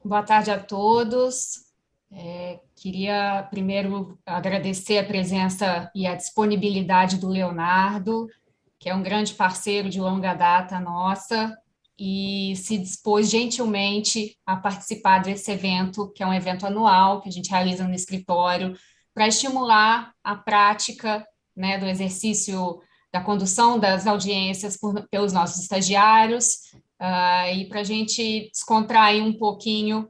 Boa tarde a todos. Queria primeiro agradecer a presença e a disponibilidade do Leonardo, que é um grande parceiro de longa data nossa, e se dispôs gentilmente a participar desse evento, que é um evento anual que a gente realiza no escritório, para estimular a prática, né, do exercício da condução das audiências pelos nossos estagiários, e para a gente descontrair um pouquinho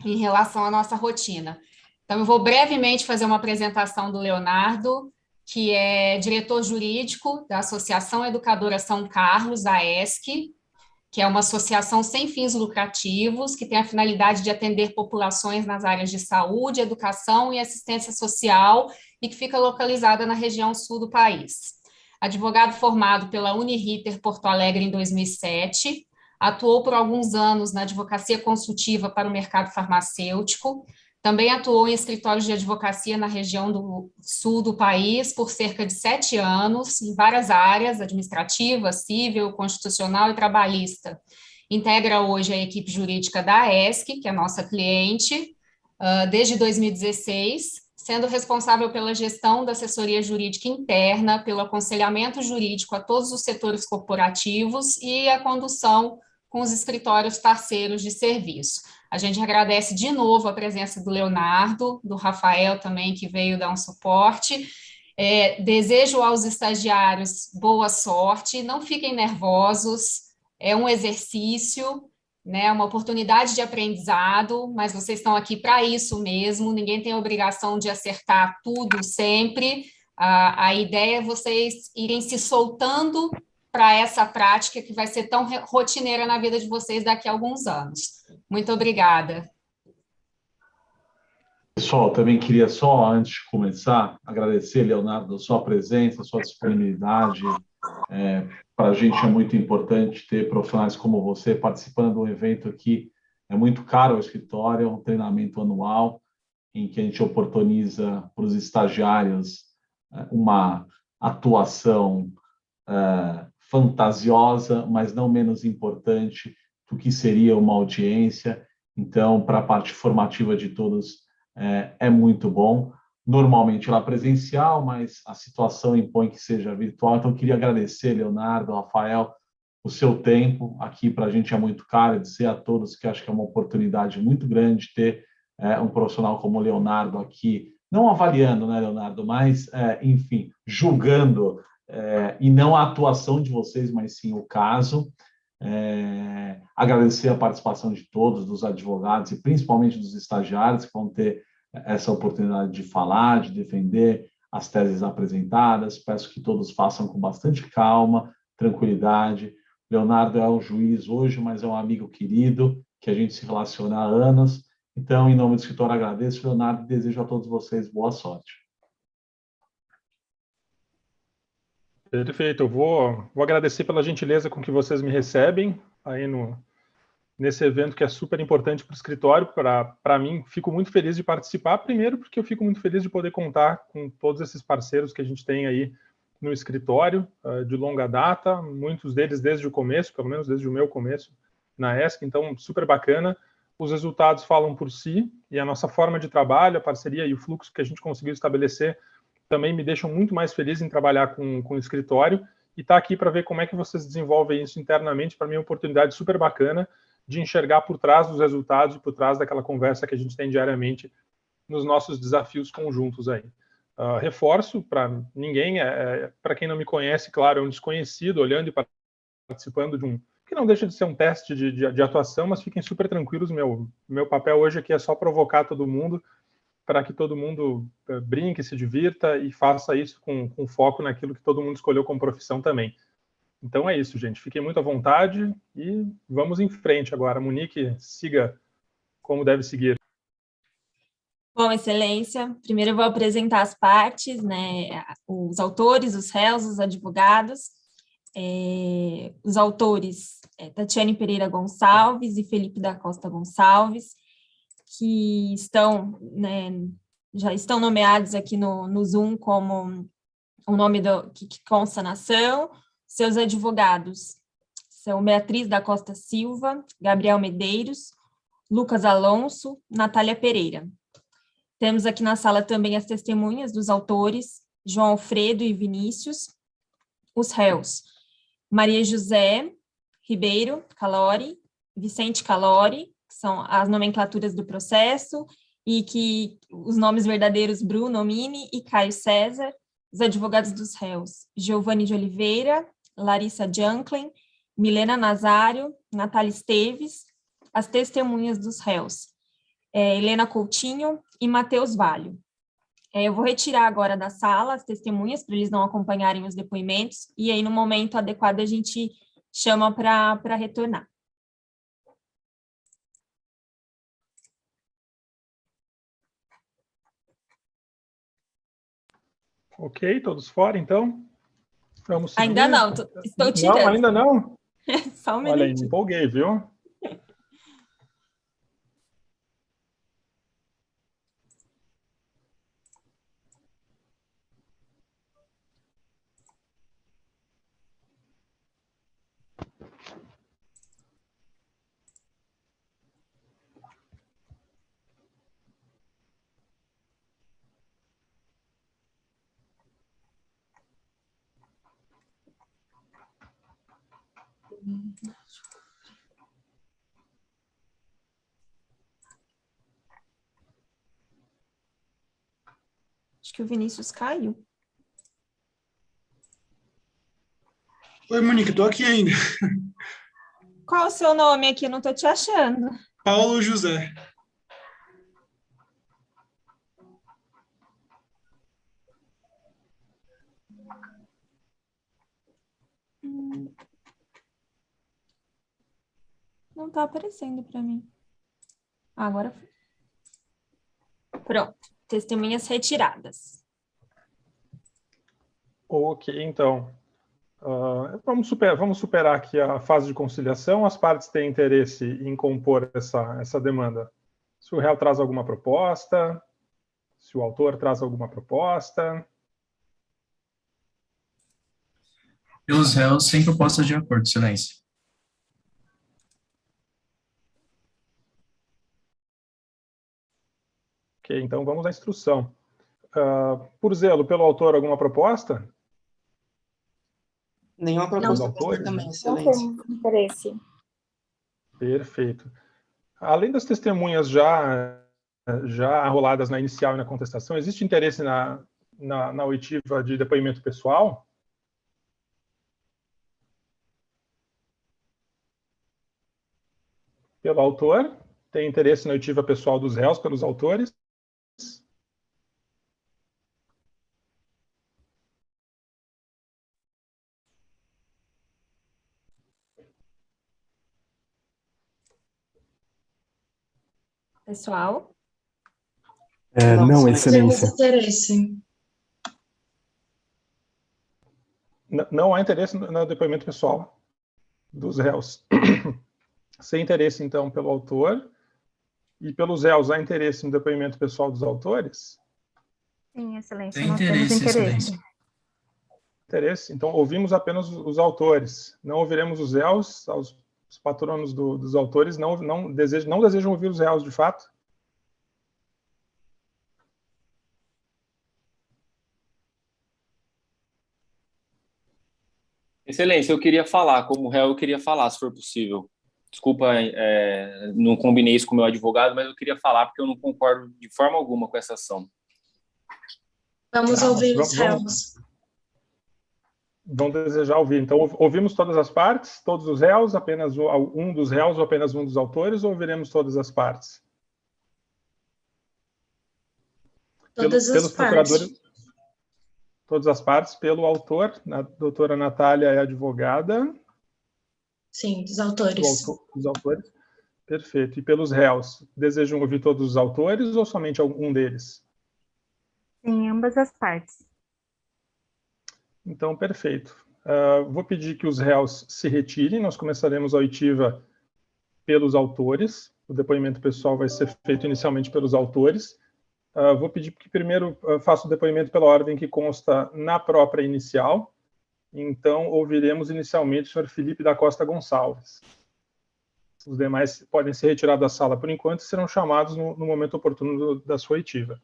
em relação à nossa rotina. Então, eu vou brevemente fazer uma apresentação do Leonardo, que é diretor jurídico da Associação Educadora São Carlos, a AESC, que é uma associação sem fins lucrativos, que tem a finalidade de atender populações nas áreas de saúde, educação e assistência social, e que fica localizada na região sul do país. Advogado formado pela Uniriter Porto Alegre em 2007, atuou por alguns anos na advocacia consultiva para o mercado farmacêutico, também atuou em escritórios de advocacia na região do sul do país por cerca de 7 anos, em várias áreas, administrativa, civil, constitucional e trabalhista. Integra hoje a equipe jurídica da AESC, que é nossa cliente, desde 2016, sendo responsável pela gestão da assessoria jurídica interna, pelo aconselhamento jurídico a todos os setores corporativos e a condução com os escritórios parceiros de serviço. A gente agradece de novo a presença do Leonardo, do Rafael também, que veio dar um suporte. Desejo aos estagiários boa sorte, não fiquem nervosos, é um exercício, né, uma oportunidade de aprendizado, mas vocês estão aqui para isso mesmo, ninguém tem a obrigação de acertar tudo sempre. A ideia é vocês irem se soltando para essa prática que vai ser tão rotineira na vida de vocês daqui a alguns anos. Muito obrigada. Pessoal, também queria só, antes de começar, agradecer, Leonardo, a sua presença, a sua disponibilidade. Para a gente é muito importante ter profissionais como você participando de um evento que é muito caro ao escritório, é um treinamento anual em que a gente oportuniza para os estagiários uma atuação fantasiosa, mas não menos importante do que seria uma audiência. Então, para a parte formativa de todos, é muito bom. Normalmente ela é presencial, mas a situação impõe que seja virtual. Então, eu queria agradecer, Leonardo, Rafael, o seu tempo aqui. Para a gente é muito caro, dizer a todos que acho que é uma oportunidade muito grande ter um profissional como o Leonardo aqui, não avaliando, né, Leonardo, mas, enfim, julgando, e não a atuação de vocês, mas sim o caso. Agradecer a participação de todos, dos advogados e principalmente dos estagiários que vão ter essa oportunidade de falar, de defender as teses apresentadas. Peço que todos façam com bastante calma, tranquilidade. Leonardo é um juiz hoje, mas é um amigo querido, que a gente se relaciona há anos. Então, em nome do escritório, agradeço, Leonardo, e desejo a todos vocês boa sorte. Perfeito, eu vou agradecer pela gentileza com que vocês me recebem aí nesse evento que é super importante para o escritório. Para mim, fico muito feliz de participar, primeiro porque eu fico muito feliz de poder contar com todos esses parceiros que a gente tem aí no escritório, de longa data, muitos deles desde o começo, pelo menos desde o meu começo na ESC, então super bacana. Os resultados falam por si, e a nossa forma de trabalho, a parceria e o fluxo que a gente conseguiu estabelecer também me deixam muito mais feliz em trabalhar com o escritório, e estar aqui para ver como é que vocês desenvolvem isso internamente. Para mim é uma oportunidade super bacana de enxergar por trás dos resultados e por trás daquela conversa que a gente tem diariamente nos nossos desafios conjuntos aí. Reforço para ninguém, para quem não me conhece, claro, é um desconhecido olhando e participando de um que não deixa de ser um teste de atuação, mas fiquem super tranquilos, meu papel hoje aqui é só provocar todo mundo, para que todo mundo brinque, se divirta e faça isso com foco naquilo que todo mundo escolheu como profissão também. Então é isso, gente. Fiquem muito à vontade e vamos em frente agora. Monique, siga como deve seguir. Bom, Excelência, primeiro eu vou apresentar as partes, né, os autores, os réus, os advogados. Os autores, Tatiane Pereira Gonçalves e Felipe da Costa Gonçalves, que estão, né, já estão nomeados aqui no Zoom como o nome que consta na ação. Seus advogados são Beatriz da Costa Silva, Gabriel Medeiros, Lucas Alonso, Natália Pereira. Temos aqui na sala também as testemunhas dos autores, João Alfredo e Vinícius, os réus, Maria José Ribeiro Calori, Vicente Calori, que são as nomenclaturas do processo, e que os nomes verdadeiros Bruno Mini e Caio César, os advogados dos réus, Giovanni de Oliveira, Larissa Junklin, Milena Nazário, Natália Esteves, as testemunhas dos réus, Helena Coutinho e Matheus Valho. Eu vou retirar agora da sala as testemunhas para eles não acompanharem os depoimentos, e aí no momento adequado a gente chama para retornar. Ok, todos fora, então? Vamos seguir. Ainda não, estou tirando. Não, ainda não? Só um Olha aí, me minutinho. empolguei, viu? Acho que o Vinícius caiu. Oi, Monique, estou aqui ainda. Qual o seu nome aqui? Eu não estou te achando. Paulo José. Não está aparecendo para mim. Agora foi. Pronto. Testemunhas retiradas. Ok, então. Vamos superar aqui a fase de conciliação. As partes têm interesse em compor essa demanda. Se o réu traz alguma proposta, se o autor traz alguma proposta. Pelos réus, sem proposta de acordo, excelência. Ok, então vamos à instrução. Por zelo, pelo autor, alguma proposta? Nenhuma proposta autores, também, né? excelência. Não tem interesse. Perfeito. Além das testemunhas já arroladas na inicial e na contestação, existe interesse na oitiva de depoimento pessoal? Pelo autor? Tem interesse na oitiva pessoal dos réus pelos autores? Pessoal? Não, Temos excelência. interesse. Não há interesse no depoimento pessoal dos réus. Sem interesse, então, pelo autor. E pelos réus, há interesse no depoimento pessoal dos autores? Sim, excelência. Tem Nós temos interesse, interesse. excelência. Interesse. Então, ouvimos apenas os autores. Não ouviremos os réus, os patronos dos autores não desejam ouvir os réus, de fato? Excelência, eu queria falar, como réu, eu queria falar, se for possível. Desculpa, não combinei isso com o meu advogado, mas eu queria falar porque eu não concordo de forma alguma com essa ação. Vamos ouvir os réus. Vão desejar ouvir. Então, ouvimos todas as partes, todos os réus, apenas um dos réus ou apenas um dos autores, ou ouviremos todas as partes? Todas as partes. Todas as partes, pelo autor, a doutora Natália é advogada. Sim, dos autores. Dos autores. Perfeito. E pelos réus, desejam ouvir todos os autores ou somente algum deles? Sim, ambas as partes. Então, perfeito. Vou pedir que os réus se retirem. Nós começaremos a oitiva pelos autores. O depoimento pessoal vai ser feito inicialmente pelos autores. Vou pedir que primeiro faça o depoimento pela ordem que consta na própria inicial. Então, ouviremos inicialmente o senhor Felipe da Costa Gonçalves. Os demais podem ser retirados da sala por enquanto e serão chamados no momento oportuno da sua oitiva.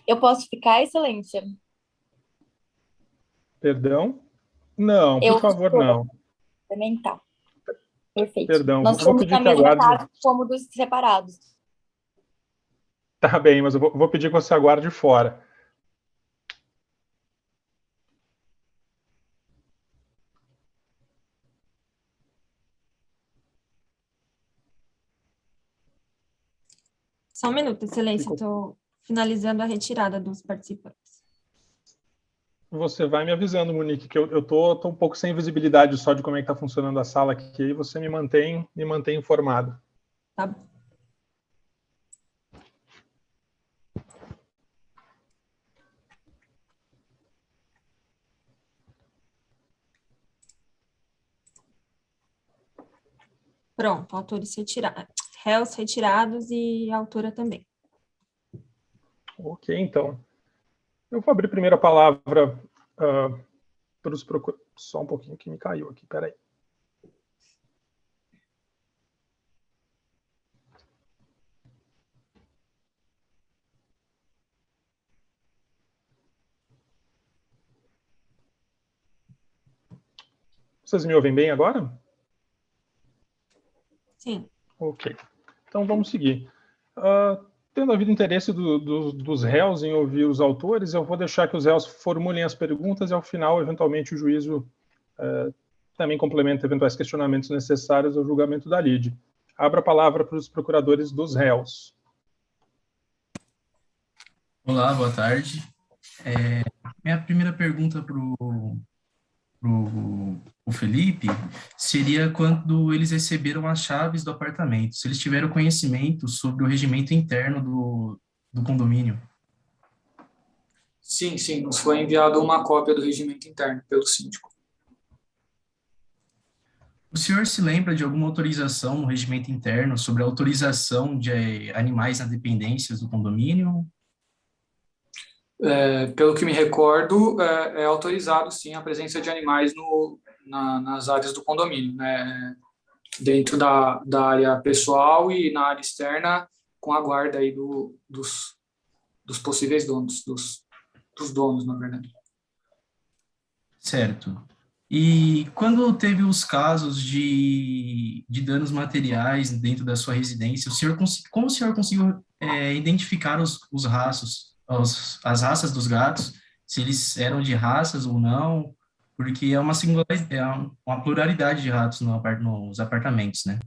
Eu posso ficar, Excelência? Perdão? Não, por favor, não. Também tá. Perfeito. Perdão, Nós vou somos pedir na que mesma aguarde. casa, somos dos separados. Tá bem, mas eu vou pedir que você aguarde fora. Só um minuto, Excelência, estou finalizando a retirada dos participantes. Você vai me avisando, Monique, que eu tô um pouco sem visibilidade só de como é que está funcionando a sala aqui, e você me mantém informado. Tá bom. Pronto, autores retirados, réus retirados e a autora também. Ok, então. Eu vou abrir primeiro a palavra para os procuradores. Só um pouquinho que me caiu aqui, peraí. Vocês me ouvem bem agora? Sim. Ok. Então vamos seguir. Tendo havido interesse dos réus em ouvir os autores, eu vou deixar que os réus formulem as perguntas e, ao final, eventualmente, o juízo também complementa eventuais questionamentos necessários ao julgamento da lide. Abra a palavra para os procuradores dos réus. Olá, boa tarde. Minha primeira pergunta para o Felipe seria quando eles receberam as chaves do apartamento, se eles tiveram conhecimento sobre o regimento interno do condomínio. Sim, nos foi enviada uma cópia do regimento interno pelo síndico. O senhor se lembra de alguma autorização no regimento interno sobre a autorização de animais nas dependências do condomínio? Pelo que me recordo, é autorizado, sim, a presença de animais nas áreas do condomínio, né? Dentro da área pessoal e na área externa, com a guarda aí dos possíveis donos, dos donos, na verdade. Certo. E quando teve os casos de danos materiais dentro da sua residência, como o senhor conseguiu identificar os raços, as raças dos gatos, se eles eram de raças ou não? Porque é uma pluralidade de ratos nos apartamentos, né?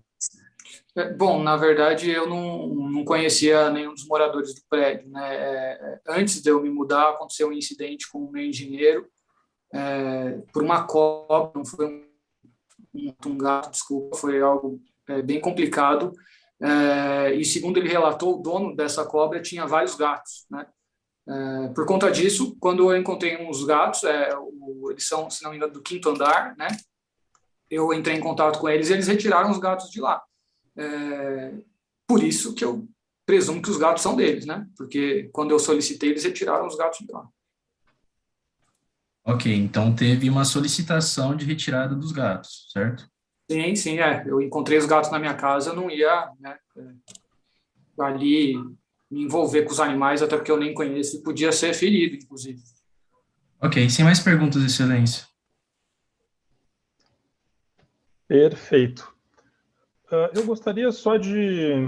Bom, na verdade, eu não conhecia nenhum dos moradores do prédio, né? Antes de eu me mudar, aconteceu um incidente com o meu engenheiro, por uma cobra, não foi um gato, desculpa, foi algo bem complicado. E segundo ele relatou, o dono dessa cobra tinha vários gatos, né? Por conta disso, quando eu encontrei uns gatos, eles são, se não me engano, do 5º andar, né? Eu entrei em contato com eles e eles retiraram os gatos de lá. Por isso que eu presumo que os gatos são deles, né? Porque quando eu solicitei, eles retiraram os gatos de lá. Ok, então teve uma solicitação de retirada dos gatos, certo? Sim, eu encontrei os gatos na minha casa, eu não ia, né, ali me envolver com os animais, até porque eu nem conheço e podia ser ferido, inclusive. Ok, sem mais perguntas, Excelência. Perfeito. Eu gostaria só de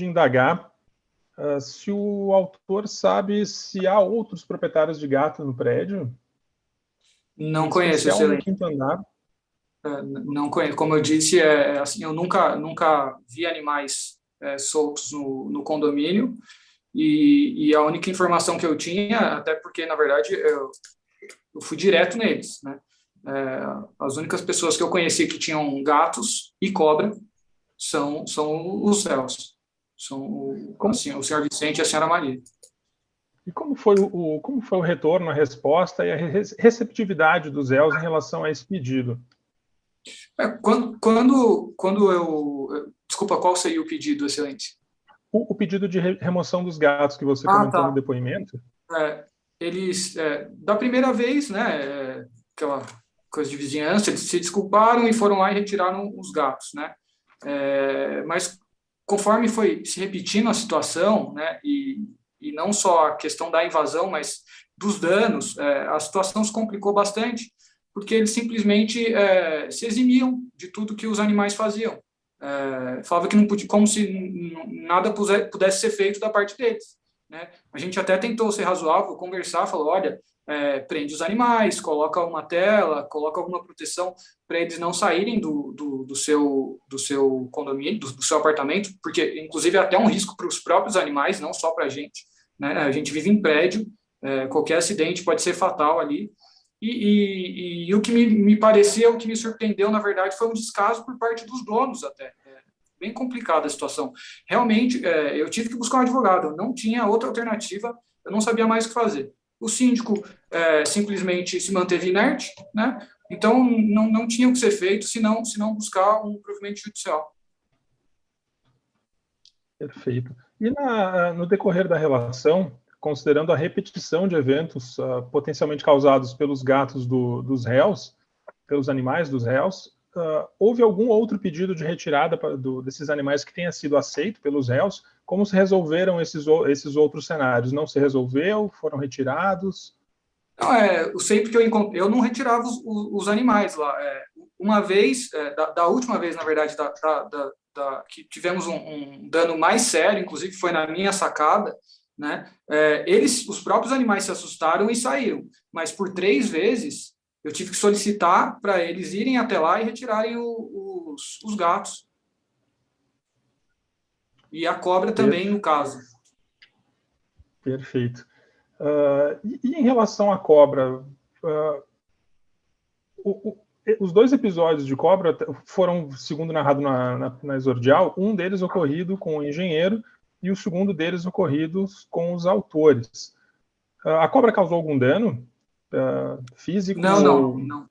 indagar se o autor sabe se há outros proprietários de gato no prédio. Não conheço, Excelente. No 5º andar. Não conheço. Como eu disse, assim, eu nunca vi animais soltos no condomínio e a única informação que eu tinha, até porque, na verdade, eu fui direto neles, né? As únicas pessoas que eu conheci que tinham gatos e cobra são os réus. São assim, o senhor Vicente e a senhora Maria. E como foi o retorno, a resposta e a receptividade dos réus em relação a esse pedido? Quando eu... Desculpa, qual seria o pedido, Excelente? O pedido de remoção dos gatos que você comentou no depoimento? Eles, da primeira vez, né, coisa de vizinhança, eles se desculparam e foram lá e retiraram os gatos, né? Mas conforme foi se repetindo a situação, né, e não só a questão da invasão, mas dos danos, a situação se complicou bastante, porque eles simplesmente se eximiam de tudo que os animais faziam. Falava que não podia, como se nada pudesse ser feito da parte deles, né? A gente até tentou ser razoável, conversar, falou, olha, prende os animais, coloca uma tela, coloca alguma proteção para eles não saírem do seu condomínio, do seu apartamento, porque, inclusive, é até um risco para os próprios animais, não só para a gente, né? A gente vive em prédio, qualquer acidente pode ser fatal ali, e o que me parecia, o que me surpreendeu, na verdade, foi um descaso por parte dos donos até. Bem complicada a situação. Realmente, eu tive que buscar um advogado, eu não tinha outra alternativa, eu não sabia mais o que fazer. O síndico simplesmente se manteve inerte, né? Então não tinha o que ser feito senão buscar um provimento judicial. Perfeito. E no decorrer da relação, considerando a repetição de eventos potencialmente causados pelos gatos dos réus, pelos animais dos réus, houve algum outro pedido de retirada desses animais que tenha sido aceito pelos réus? Como se resolveram esses outros cenários? Não se resolveu? Foram retirados? Não, sempre que eu não retirava os animais lá. Uma vez, da última vez, na verdade, que tivemos um dano mais sério, inclusive foi na minha sacada, né? Os próprios animais se assustaram e saíram, mas por 3 vezes eu tive que solicitar para eles irem até lá e retirarem os gatos. E a cobra também, no caso. Perfeito. E em relação à cobra, os 2 episódios de cobra foram, segundo narrado na Exordial, um deles ocorrido com o engenheiro e o segundo deles ocorrido com os autores. A cobra causou algum dano físico? Não.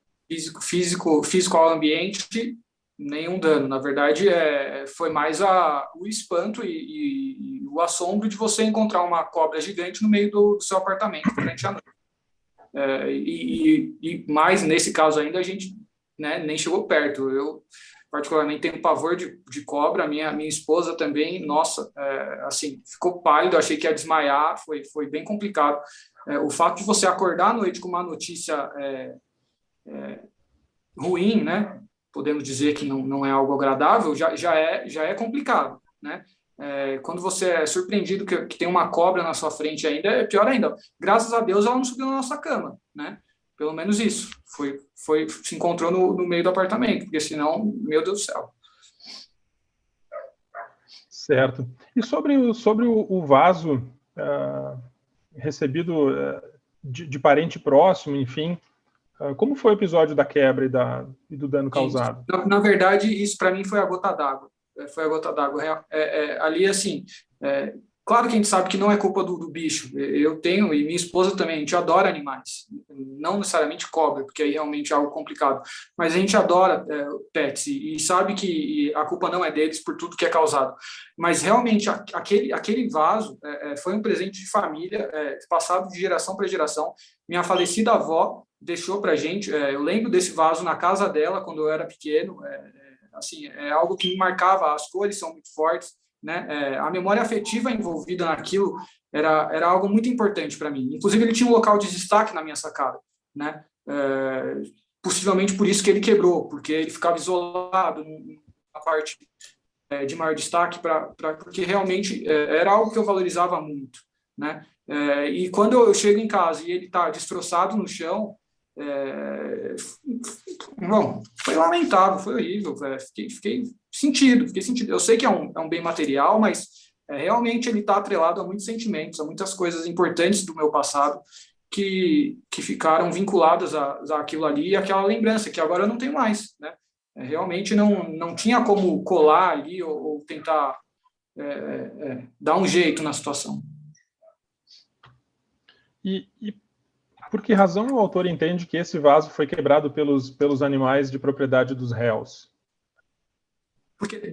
Físico ao ambiente, nenhum dano. Na verdade, foi mais o espanto e o assombro de você encontrar uma cobra gigante no meio do seu apartamento durante a noite. E mais nesse caso ainda, a gente, né, nem chegou perto. Eu, particularmente, tenho pavor de cobra. Minha esposa também, nossa, assim, ficou pálido, achei que ia desmaiar, foi bem complicado. O fato de você acordar à noite com uma notícia ruim, né? Podemos dizer que não é algo agradável, já é complicado, né? Quando você é surpreendido que tem uma cobra na sua frente ainda, é pior ainda. Graças a Deus ela não subiu na nossa cama, né? Pelo menos isso. Se encontrou no meio do apartamento, porque senão, meu Deus do céu. Certo. E sobre o vaso recebido de parente próximo, enfim, como foi o episódio da quebra e do dano causado? Na verdade, isso para mim foi a gota d'água. Foi a gota d'água. Ali, assim, claro que a gente sabe que não é culpa do bicho. Eu tenho, e minha esposa também, a gente adora animais. Não necessariamente cobra, porque aí realmente é algo complicado. Mas a gente adora pets e sabe que a culpa não é deles por tudo que é causado. Mas realmente, aquele vaso foi um presente de família, passado de geração para geração. Minha falecida avó deixou para a gente. Eu lembro desse vaso na casa dela, quando eu era pequeno. Assim, é algo que me marcava, as cores são muito fortes, né? A memória afetiva envolvida naquilo era algo muito importante para mim. Inclusive, ele tinha um local de destaque na minha sacada, né? Possivelmente por isso que ele quebrou, porque ele ficava isolado na parte de maior destaque, porque realmente era algo que eu valorizava muito, né? E quando eu chego em casa e ele está destroçado no chão, bom, foi lamentável, foi horrível, fiquei sentido. Eu sei que é um bem material, mas realmente ele está atrelado a muitos sentimentos, a muitas coisas importantes do meu passado que ficaram vinculadas àquilo ali e àquela lembrança que agora eu não tenho mais, né? Realmente não tinha como colar ali ou tentar dar um jeito na situação. E por que razão o autor entende que esse vaso foi quebrado pelos animais de propriedade dos réus? Porque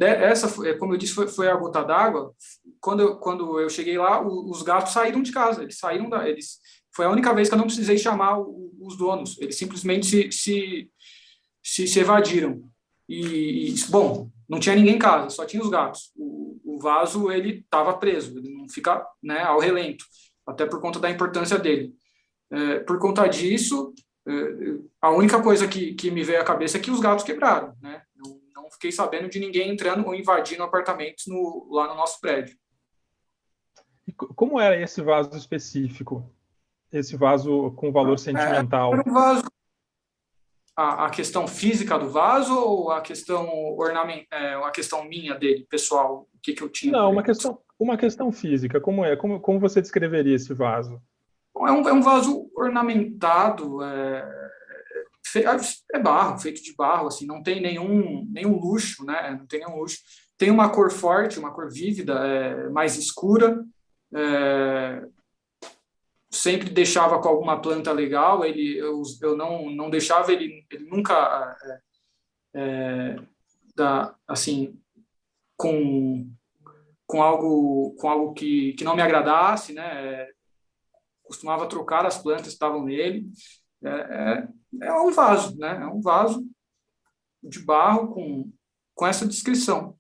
como eu disse, foi a gota d'água. Quando eu cheguei lá, os gatos saíram de casa. Eles foi a única vez que eu não precisei chamar os donos. Eles simplesmente se evadiram. Bom, não tinha ninguém em casa, só tinha os gatos. O vaso, ele estava preso, ele não fica, né, ao relento, até por conta da importância dele. Por conta disso, a única coisa que me veio à cabeça é que os gatos quebraram, né? Não fiquei sabendo de ninguém entrando ou invadindo apartamentos lá no nosso prédio. E como era esse vaso específico? Esse vaso com valor sentimental? Era um vaso. A questão física do vaso ou a questão a questão minha dele, pessoal? O que eu tinha? Não, uma questão física. Como é? Como você descreveria esse vaso? É um vaso ornamentado, é barro, feito de barro, assim, não tem nenhum luxo, né? Não tem nenhum luxo. Tem uma cor forte, uma cor vívida, mais escura. Sempre deixava com alguma planta legal. Eu não deixava ele nunca assim com algo que não me agradasse, né? Costumava trocar as plantas que estavam nele. É um vaso, né? É um vaso de barro com essa descrição.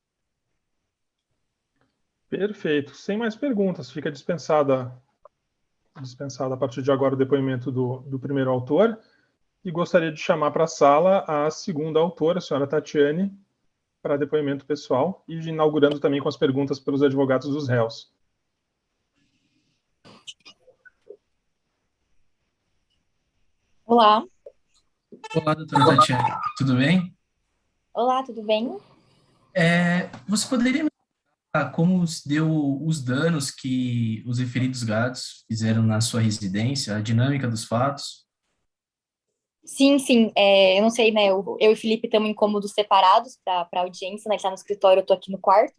Perfeito. Sem mais perguntas, fica dispensada a partir de agora o depoimento do primeiro autor, e gostaria de chamar para a sala a segunda autora, a senhora Tatiane, para depoimento pessoal, e inaugurando também com as perguntas pelos advogados dos réus. Olá. Olá, doutora Tatiane. Tudo bem? Olá, tudo bem? Você poderia me falar como deu os danos que os referidos gatos fizeram na sua residência, a dinâmica dos fatos? Sim. Eu não sei, né? Eu e o Felipe estamos em cômodos separados para audiência, né? Ele está no escritório, eu estou aqui no quarto.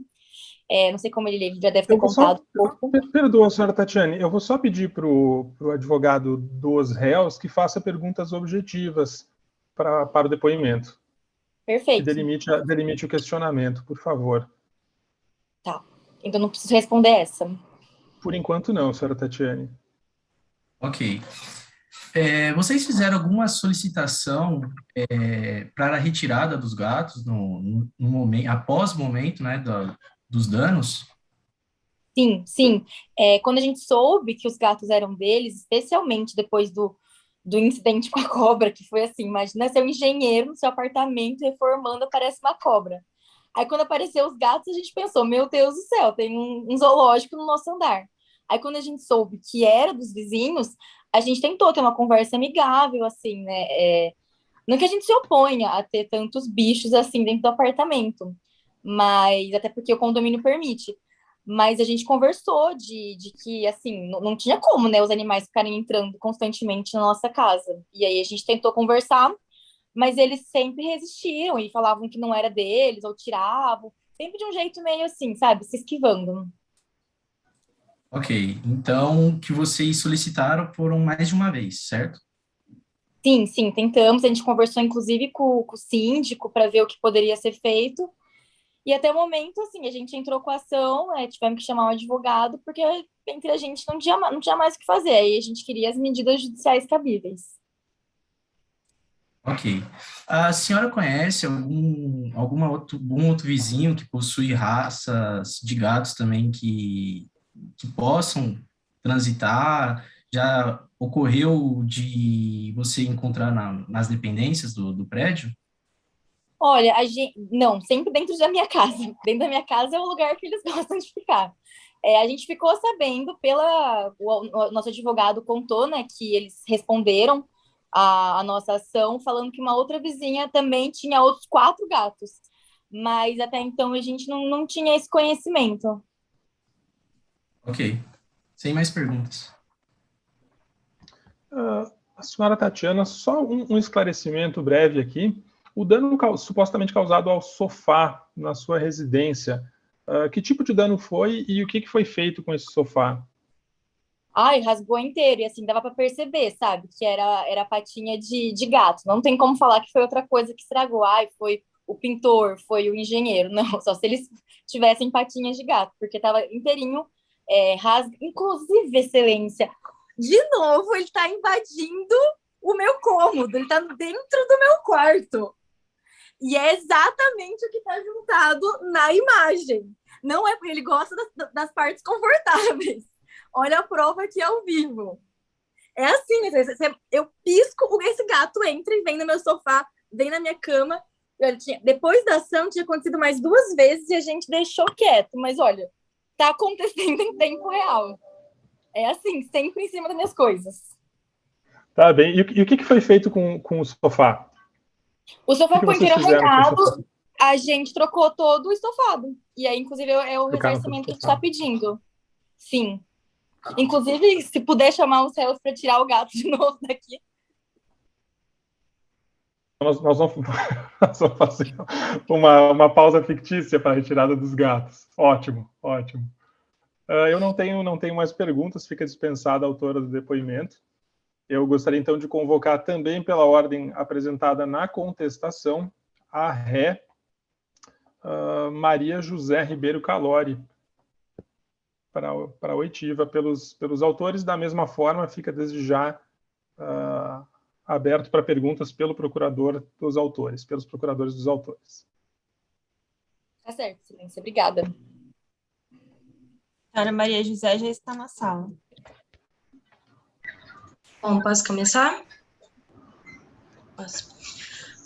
Não sei como ele já deve ter contado um pouco. Perdoa, senhora Tatiane, eu vou só pedir para o advogado dos réus que faça perguntas objetivas para o depoimento. Perfeito. Que delimite o questionamento, por favor. Tá. Então não preciso responder essa. Por enquanto não, senhora Tatiane. Ok. Vocês fizeram alguma solicitação para a retirada dos gatos no momento, após o momento, né, dos danos? Sim. Quando a gente soube que os gatos eram deles, especialmente depois do incidente com a cobra, que foi assim, imagina ser um engenheiro no seu apartamento reformando, aparece uma cobra. Aí quando apareceu os gatos, a gente pensou, meu Deus do céu, tem um zoológico no nosso andar. Aí quando a gente soube que era dos vizinhos, a gente tentou ter uma conversa amigável, assim, né? Não que a gente se oponha a ter tantos bichos assim dentro do apartamento, mas até porque o condomínio permite. Mas a gente conversou de que, assim, não tinha como, né, os animais ficarem entrando constantemente na nossa casa. E aí a gente tentou conversar, mas eles sempre resistiram e falavam que não era deles, ou tiravam, sempre de um jeito meio assim, sabe, se esquivando. Ok, então que vocês solicitaram foram mais de uma vez, certo? Sim, tentamos. A gente conversou, inclusive, com o síndico para ver o que poderia ser feito. E até o momento, assim, a gente entrou com a ação, tivemos que chamar um advogado, porque entre a gente não tinha mais o que fazer. Aí a gente queria as medidas judiciais cabíveis. Ok. A senhora conhece algum outro vizinho que possui raças de gatos também que possam transitar? Já ocorreu de você encontrar nas dependências do prédio? Olha, não, sempre dentro da minha casa. Dentro da minha casa é o lugar que eles gostam de ficar. A gente ficou sabendo o nosso advogado contou, né, que eles responderam a nossa ação, falando que uma outra vizinha também tinha outros 4 gatos. Mas até então a gente não tinha esse conhecimento. Ok. Sem mais perguntas. A senhora Tatiana, só um esclarecimento breve aqui. O dano supostamente causado ao sofá na sua residência, que tipo de dano foi e o que foi feito com esse sofá? Rasgou inteiro, e assim, dava para perceber, sabe, que era patinha de gato. Não tem como falar que foi outra coisa que estragou. Foi o pintor, foi o engenheiro. Não, só se eles tivessem patinhas de gato, porque estava inteirinho rasgo. Inclusive, excelência, De novo, ele está invadindo o meu cômodo, ele está dentro do meu quarto. E é exatamente o que está juntado na imagem. Não é porque ele gosta das partes confortáveis. Olha a prova aqui ao vivo. É assim, eu pisco, esse gato entra e vem no meu sofá, vem na minha cama. Depois da ação, tinha acontecido mais 2 vezes e a gente deixou quieto. Mas olha, tá acontecendo em tempo real. É assim, sempre em cima das minhas coisas. Tá bem. E o que foi feito com o sofá? O sofá que foi vocês inteiro fizeram com o arrancado, sofá? a gente trocou todo o estofado. E aí, inclusive, é o Trocaram ressarcimento que a todo o gente está pedindo. Sim. Inclusive, se puder chamar o Celso para tirar o gato de novo daqui. Nós vamos fazer uma pausa fictícia para a retirada dos gatos. Ótimo, ótimo. Eu não tenho mais perguntas, fica dispensada a autora do depoimento. Eu gostaria, então, de convocar também pela ordem apresentada na contestação a ré Maria José Ribeiro Calori para a oitiva pelos autores. Da mesma forma, fica desde já aberto para perguntas pelo procurador dos autores, pelos procuradores dos autores. Tá certo, Silêncio. Obrigada. A senhora Maria José já está na sala. Bom, posso começar? Posso.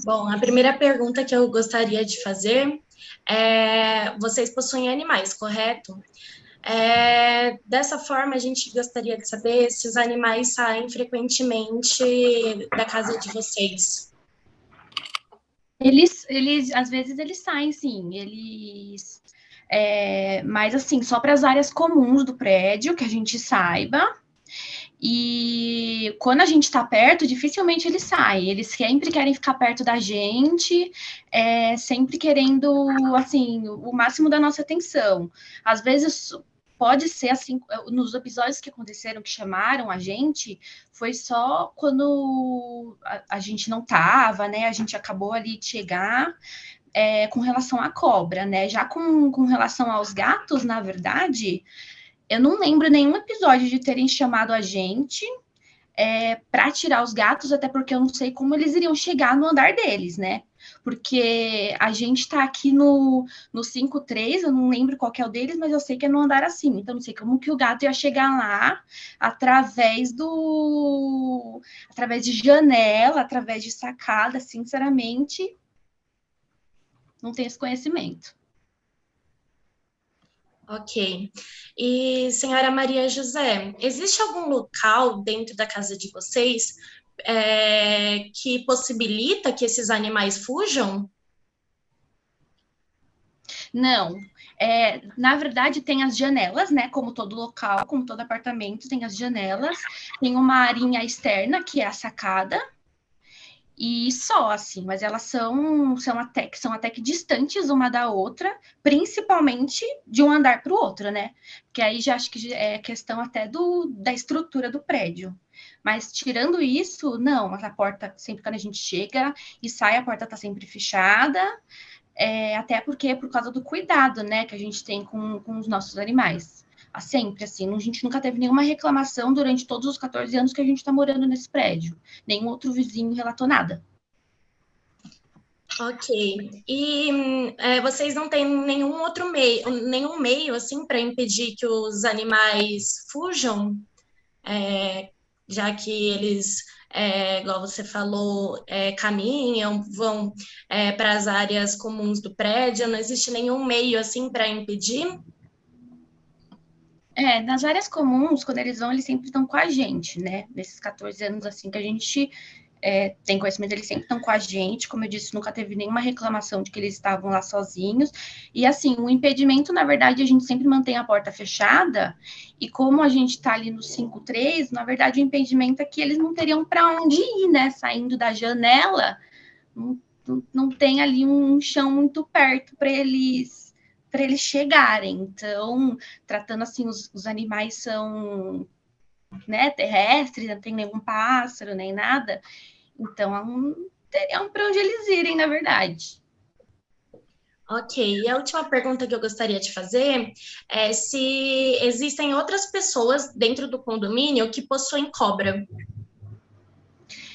Bom, a primeira pergunta que eu gostaria de fazer é: vocês possuem animais, correto? Dessa forma, a gente gostaria de saber se os animais saem frequentemente da casa de vocês. Eles às vezes, eles saem, sim. Mas, assim, só para as áreas comuns do prédio, que a gente saiba. E quando a gente está perto, dificilmente eles saem. Eles sempre querem ficar perto da gente, sempre querendo, assim, o máximo da nossa atenção. Às vezes pode ser assim, nos episódios que aconteceram, que chamaram a gente, foi só quando a gente não estava, né? A gente acabou ali de chegar. Com relação à cobra, né? Já com relação aos gatos, na verdade, eu não lembro nenhum episódio de terem chamado a gente para tirar os gatos, até porque eu não sei como eles iriam chegar no andar deles, né? Porque a gente está aqui no 5-3, eu não lembro qual que é o deles, mas eu sei que é no andar acima, então não sei como que o gato ia chegar lá através de janela, através de sacada, sinceramente, não tenho esse conhecimento. Ok. E, senhora Maria José, existe algum local dentro da casa de vocês que possibilita que esses animais fujam? Não. Na verdade, tem as janelas, né? Como todo local, como todo apartamento, tem as janelas. Tem uma arinha externa, que é a sacada. E só, assim, mas elas são até que distantes uma da outra, principalmente de um andar para o outro, né? Porque aí já acho que é questão até da estrutura do prédio. Mas tirando isso, não, a porta, sempre quando a gente chega e sai, a porta está sempre fechada, até porque é por causa do cuidado, né, que a gente tem com os nossos animais. Sempre, assim, a gente nunca teve nenhuma reclamação durante todos os 14 anos que a gente está morando nesse prédio. Nenhum outro vizinho relatou nada. Ok. E vocês não têm nenhum meio, assim, para impedir que os animais fujam? Já que eles, igual você falou, caminham, vão para as áreas comuns do prédio, não existe nenhum meio, assim, para impedir? Nas áreas comuns, quando eles vão, eles sempre estão com a gente, né? Nesses 14 anos, assim, que a gente tem conhecimento, eles sempre estão com a gente. Como eu disse, nunca teve nenhuma reclamação de que eles estavam lá sozinhos. E, assim, o impedimento, na verdade, a gente sempre mantém a porta fechada. E como a gente está ali no 5-3, na verdade, o impedimento é que eles não teriam para onde ir, né? Saindo da janela, não tem ali um chão muito perto para eles chegarem. Então, tratando assim, os animais são, né, terrestres, não tem nenhum pássaro, nem nada. Então, teriam para onde eles irem, na verdade. Ok, e a última pergunta que eu gostaria de fazer é se existem outras pessoas dentro do condomínio que possuem cobra.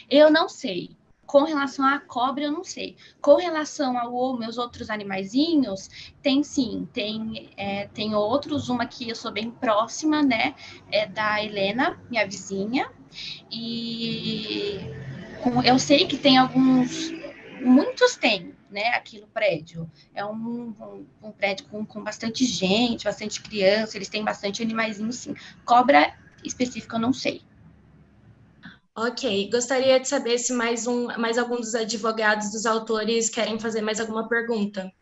Eu não sei. Com relação à cobra, eu não sei. Com relação ao meus outros animaizinhos, tem sim. Tem outros, uma que eu sou bem próxima, né? É da Helena, minha vizinha. E eu sei que tem alguns, muitos têm, né, aqui no prédio. É um prédio com bastante gente, bastante criança, eles têm bastante animaizinhos, sim. Cobra específica, eu não sei. Ok, gostaria de saber se mais algum dos advogados dos autores querem fazer mais alguma pergunta.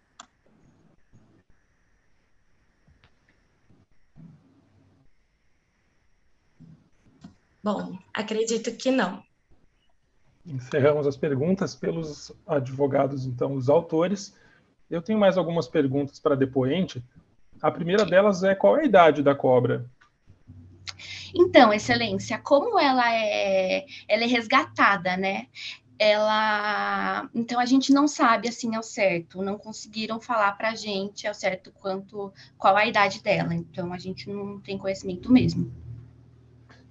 Bom, acredito que não. Encerramos as perguntas pelos advogados, então, os autores. Eu tenho mais algumas perguntas para a depoente. A primeira delas é: qual é a idade da cobra? Então, Excelência, como ela é resgatada, né? Então a gente não sabe assim ao certo, não conseguiram falar para a gente ao certo qual a idade dela, então a gente não tem conhecimento mesmo.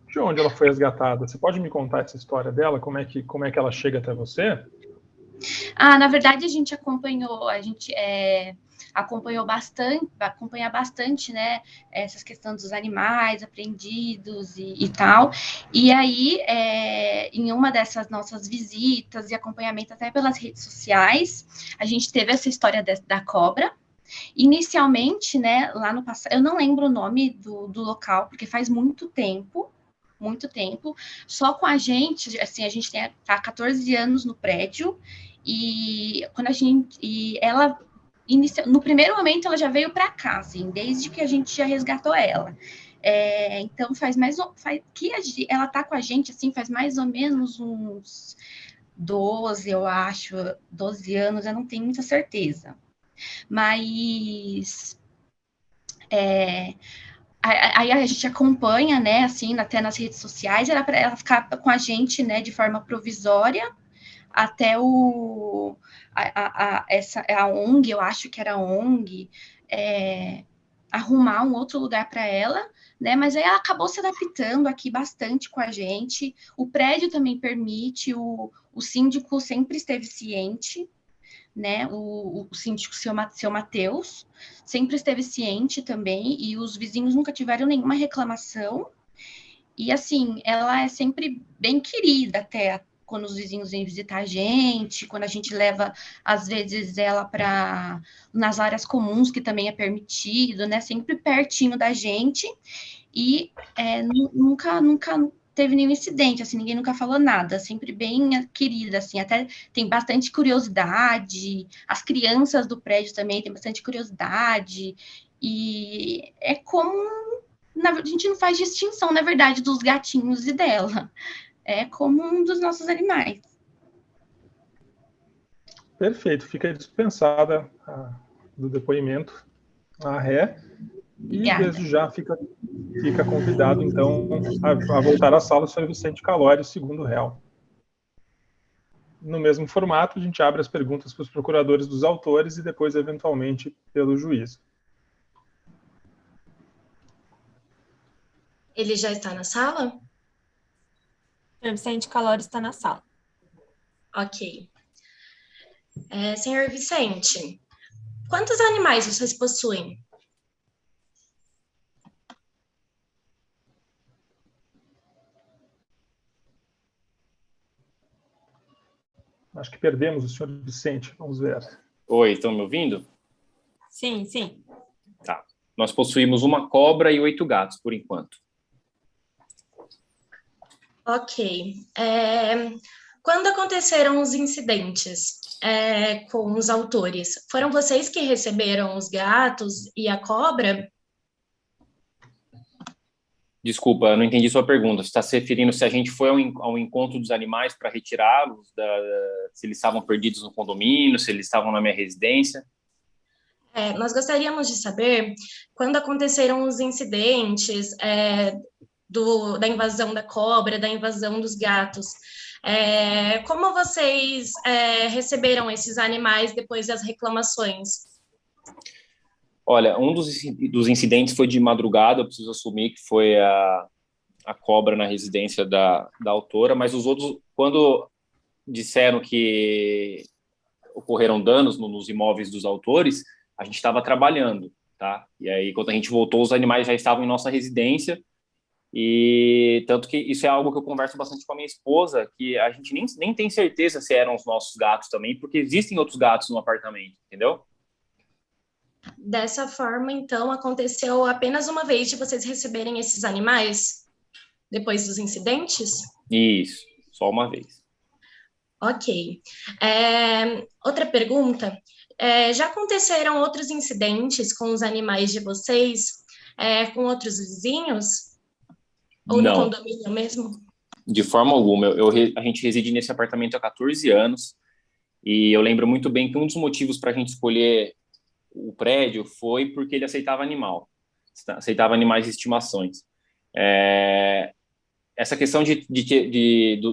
De onde ela foi resgatada? Você pode me contar essa história dela? Como é que ela chega até você? Na verdade a gente acompanha bastante, né, essas questões dos animais apreendidos e tal, e aí, em uma dessas nossas visitas e acompanhamento até pelas redes sociais, a gente teve essa história da cobra. Inicialmente, né, lá no passado, eu não lembro o nome do local, porque faz muito tempo, só com a gente, assim, a gente tá há 14 anos no prédio, e ela no primeiro momento ela já veio para cá, assim, desde que a gente já resgatou ela. Então ela tá com a gente assim faz mais ou menos uns 12, eu acho, 12 anos, eu não tenho muita certeza. Mas aí a gente acompanha, né, assim, até nas redes sociais, era para ela ficar com a gente, né, de forma provisória, até a ONG, eu acho que era a ONG, arrumar um outro lugar para ela, né? Mas aí ela acabou se adaptando aqui bastante com a gente. O prédio também permite, o síndico sempre esteve ciente, né? O síndico, seu Matheus, sempre esteve ciente também, e os vizinhos nunca tiveram nenhuma reclamação. E assim, ela é sempre bem querida até quando os vizinhos vêm visitar a gente, quando a gente leva, às vezes, ela para nas áreas comuns, que também é permitido, né? Sempre pertinho da gente, e nunca teve nenhum incidente, assim, ninguém nunca falou nada, sempre bem querida, assim, até tem bastante curiosidade, as crianças do prédio também têm bastante curiosidade, e é como a gente não faz distinção, na verdade, dos gatinhos e dela. É como um dos nossos animais. Perfeito, fica dispensada do depoimento a ré. E desde já fica convidado, então, a voltar à sala o Sr. Vicente Calori, segundo réu. No mesmo formato, a gente abre as perguntas para os procuradores dos autores e depois, eventualmente, pelo juiz. Ele já está na sala? Sr. Vicente Calori está na sala. Ok. Senhor Vicente, quantos animais vocês possuem? Acho que perdemos o Sr. Vicente. Vamos ver. Oi, estão me ouvindo? Sim, sim. Tá. Nós possuímos uma cobra e 8 gatos, por enquanto. Ok. Quando aconteceram os incidentes com os autores, foram vocês que receberam os gatos e a cobra? Desculpa, eu não entendi sua pergunta. Você está se referindo se a gente foi ao encontro dos animais para retirá-los, se eles estavam perdidos no condomínio, se eles estavam na minha residência? Nós gostaríamos de saber, quando aconteceram os incidentes da invasão da cobra, da invasão dos gatos, como vocês receberam esses animais depois das reclamações? Olha, um dos incidentes foi de madrugada, eu preciso assumir que foi a cobra na residência da autora, mas os outros, quando disseram que ocorreram danos nos imóveis dos autores, a gente estava trabalhando, tá? E aí, quando a gente voltou, os animais já estavam em nossa residência, e tanto que isso é algo que eu converso bastante com a minha esposa, que a gente nem tem certeza se eram os nossos gatos também, porque existem outros gatos no apartamento, entendeu? Dessa forma, então, aconteceu apenas uma vez de vocês receberem esses animais depois dos incidentes? Isso, só uma vez. Ok. Outra pergunta. Já aconteceram outros incidentes com os animais de vocês, com outros vizinhos? Ou no Não, condomínio mesmo? de forma alguma. A gente reside nesse apartamento há 14 anos, e eu lembro muito bem que um dos motivos para a gente escolher o prédio foi porque ele aceitava aceitava animais de estimações. Essa questão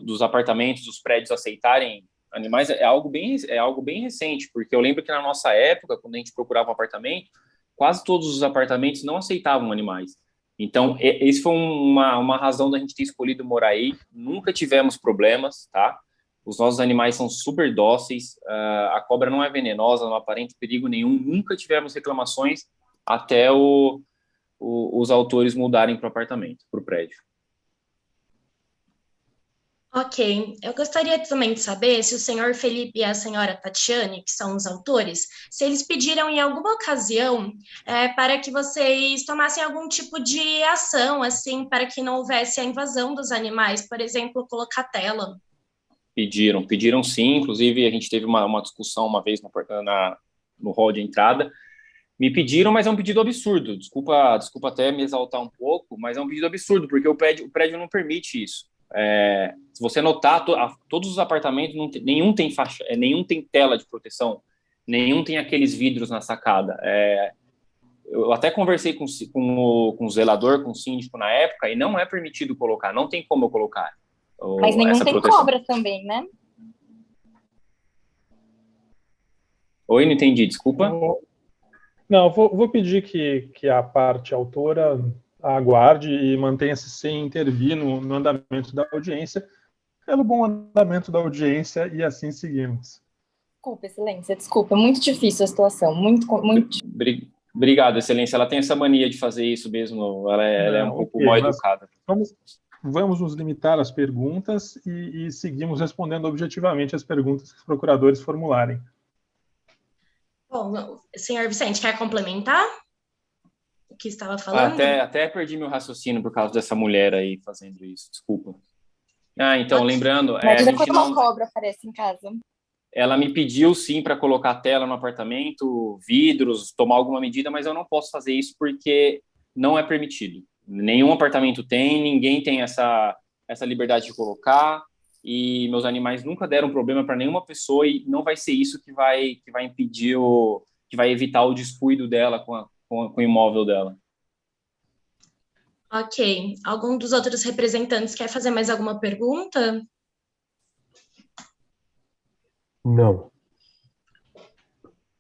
dos apartamentos, dos prédios aceitarem animais é algo bem recente, porque eu lembro que na nossa época, quando a gente procurava um apartamento, quase todos os apartamentos não aceitavam animais. Então, esse foi uma razão da gente ter escolhido morar aí. Nunca tivemos problemas, tá? Os nossos animais são super dóceis, a cobra não é venenosa, não aparenta perigo nenhum, nunca tivemos reclamações até os autores mudarem para o apartamento, para o prédio. Ok. Eu gostaria também de saber se o senhor Felipe e a senhora Tatiane, que são os autores, se eles pediram em alguma ocasião para que vocês tomassem algum tipo de ação, assim, para que não houvesse a invasão dos animais, por exemplo, colocar tela. Pediram sim, inclusive a gente teve uma discussão uma vez no hall de entrada. Me pediram, mas é um pedido absurdo. Desculpa até me exaltar um pouco, mas é um pedido absurdo, porque o prédio não permite isso. Se você notar, todos os apartamentos, nenhum tem faixa, nenhum tem tela de proteção, nenhum tem aqueles vidros na sacada. Eu até conversei com o zelador, com o síndico na época, e não é permitido colocar, não tem como eu colocar. Mas nenhum essa tem proteção. cobra também, né? Oi, não entendi, desculpa. Não, vou pedir que a parte autora aguarde e mantenha-se sem intervir no andamento da audiência, pelo bom andamento da audiência, e assim seguimos. Desculpa, excelência, desculpa. É muito difícil a situação, muito. Obrigado, excelência. Ela tem essa mania de fazer isso mesmo, ela é um pouco mal educada. Vamos nos limitar às perguntas e seguimos respondendo objetivamente as perguntas que os procuradores formularem. Bom, senhor Vicente, quer complementar o que estava falando? Até perdi meu raciocínio por causa dessa mulher aí fazendo isso, desculpa. Então, lembrando... Imagina quando uma cobra aparece em casa. Ela me pediu, sim, para colocar tela no apartamento, vidros, tomar alguma medida, mas eu não posso fazer isso porque não é permitido. Nenhum apartamento tem, ninguém tem essa liberdade de colocar, e meus animais nunca deram problema para nenhuma pessoa, e não vai ser isso que vai impedir que vai evitar o descuido dela com o imóvel dela. Ok. Algum dos outros representantes quer fazer mais alguma pergunta? Não.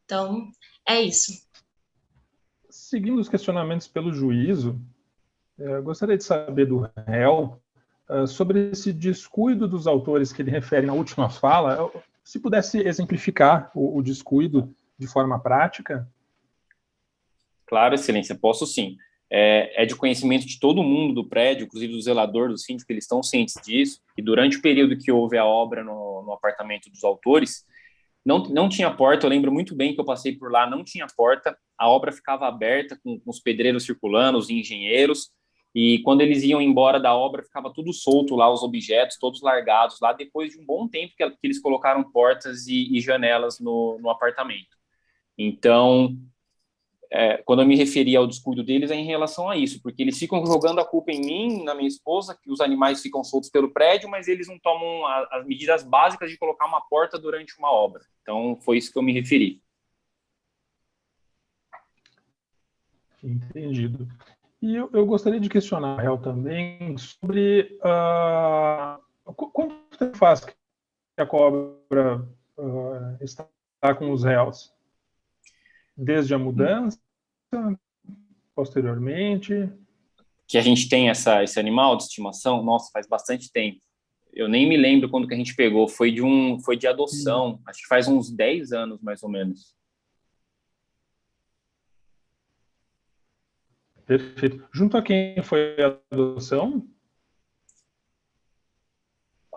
Então, é isso. Seguindo os questionamentos pelo juízo, eu gostaria de saber do réu sobre esse descuido dos autores que ele refere na última fala, se pudesse exemplificar o descuido de forma prática. Claro, excelência, posso sim. É de conhecimento de todo mundo do prédio, inclusive do zelador, do síndico, eles estão cientes disso, e durante o período que houve a obra no apartamento dos autores, não tinha porta. Eu lembro muito bem que eu passei por lá, não tinha porta, a obra ficava aberta, com os pedreiros circulando, os engenheiros, e quando eles iam embora da obra, ficava tudo solto lá, os objetos, todos largados lá, depois de um bom tempo que eles colocaram portas e janelas no apartamento. Então... quando eu me referi ao descuido deles, é em relação a isso, porque eles ficam jogando a culpa em mim, na minha esposa, que os animais ficam soltos pelo prédio, mas eles não tomam as medidas básicas de colocar uma porta durante uma obra. Então, foi isso que eu me referi. Entendido. E eu gostaria de questionar a réu também sobre quanto tempo faz que a cobra está com os réus? Desde a mudança posteriormente? Que a gente tem esse animal de estimação, nossa, faz bastante tempo. Eu nem me lembro quando que a gente pegou, foi de adoção, acho que faz uns 10 anos, mais ou menos. Perfeito. Junto a quem foi a adoção?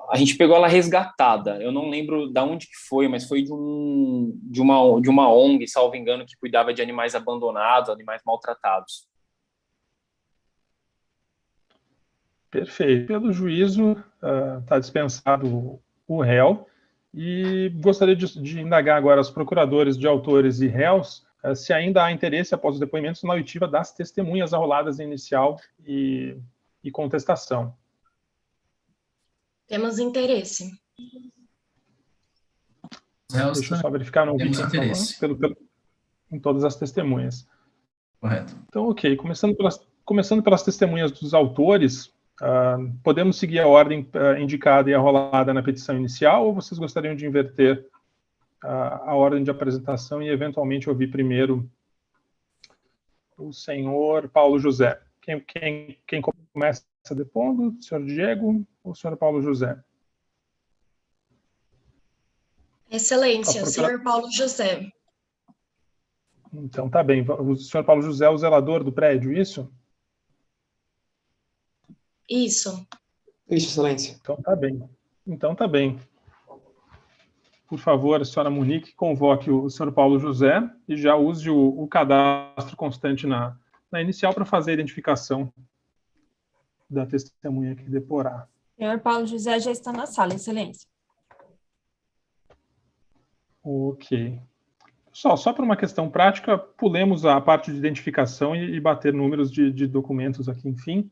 A gente pegou ela resgatada. Eu não lembro de onde que foi, mas foi de uma ONG, salvo engano, que cuidava de animais abandonados, animais maltratados. Perfeito. Pelo juízo, está dispensado o réu. E gostaria de indagar agora os procuradores de autores e réus se ainda há interesse, após os depoimentos, na oitiva das testemunhas arroladas em inicial e contestação. Temos interesse. Deixa eu só verificar, não vi quem falou, em todas as testemunhas. Correto. Então, ok. Começando pelas testemunhas dos autores, podemos seguir a ordem indicada e arrolada na petição inicial, ou vocês gostariam de inverter a ordem de apresentação e, eventualmente, ouvir primeiro o senhor Paulo José? Quem começa depondo? O senhor Diego ou o senhor Paulo José? Excelência, senhor Paulo José. Então, tá bem. O senhor Paulo José é o zelador do prédio, isso? Isso. Isso, excelência. Então, tá bem. Por favor, a senhora Monique, convoque o senhor Paulo José e já use o cadastro constante na inicial para fazer a identificação da testemunha que deporá. Senhor Paulo José já está na sala, excelência. Ok. Só por uma questão prática, pulemos a parte de identificação e bater números de documentos aqui, enfim.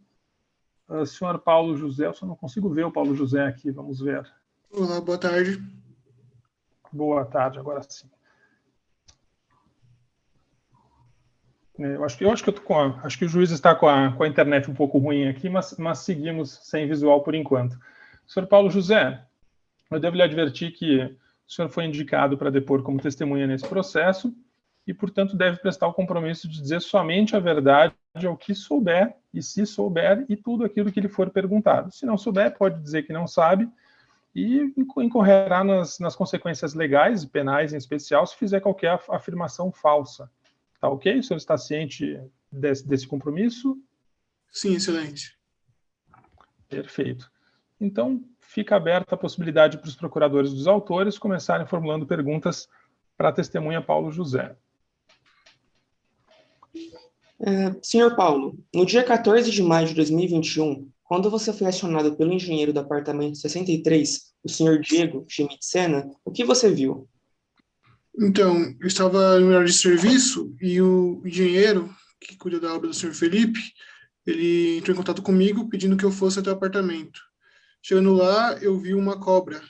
Senhor Paulo José, eu só não consigo ver o Paulo José aqui, vamos ver. Olá, boa tarde. Boa tarde, agora sim. Eu acho que acho que o juiz está com a internet um pouco ruim aqui, mas seguimos sem visual por enquanto. Senhor Paulo José, eu devo lhe advertir que o senhor foi indicado para depor como testemunha nesse processo e, portanto, deve prestar o compromisso de dizer somente a verdade ao que souber, e se souber, e tudo aquilo que lhe for perguntado. Se não souber, pode dizer que não sabe e incorrerá nas consequências legais e penais, em especial, se fizer qualquer afirmação falsa. Tá ok? O senhor está ciente desse compromisso? Sim, excelente. Perfeito. Então, fica aberta a possibilidade para os procuradores dos autores começarem formulando perguntas para a testemunha Paulo José. Senhor Paulo, no dia 14 de maio de 2021, quando você foi acionado pelo engenheiro do apartamento 63, o senhor Diego Schmidt Sena, o que você viu? Então, eu estava no horário de serviço e o engenheiro que cuida da obra do senhor Felipe, ele entrou em contato comigo pedindo que eu fosse até o apartamento. Chegando lá, eu vi uma cobra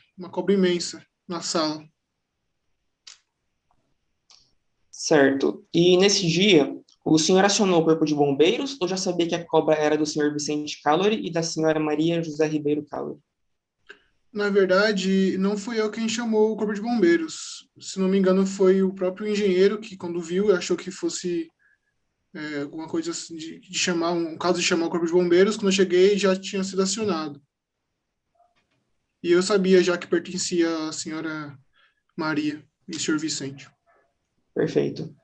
imensa na sala. Certo. E nesse dia, o senhor acionou o corpo de bombeiros ou já sabia que a cobra era do senhor Vicente Calori e da senhora Maria José Ribeiro Calori? Na verdade, não fui eu quem chamou o corpo de bombeiros. Se não me engano, foi o próprio engenheiro que, quando viu, achou que fosse alguma coisa assim de chamar, um caso de chamar o corpo de bombeiros. Quando eu cheguei, já tinha sido acionado. E eu sabia já que pertencia à senhora Maria e ao senhor Vicente. Perfeito.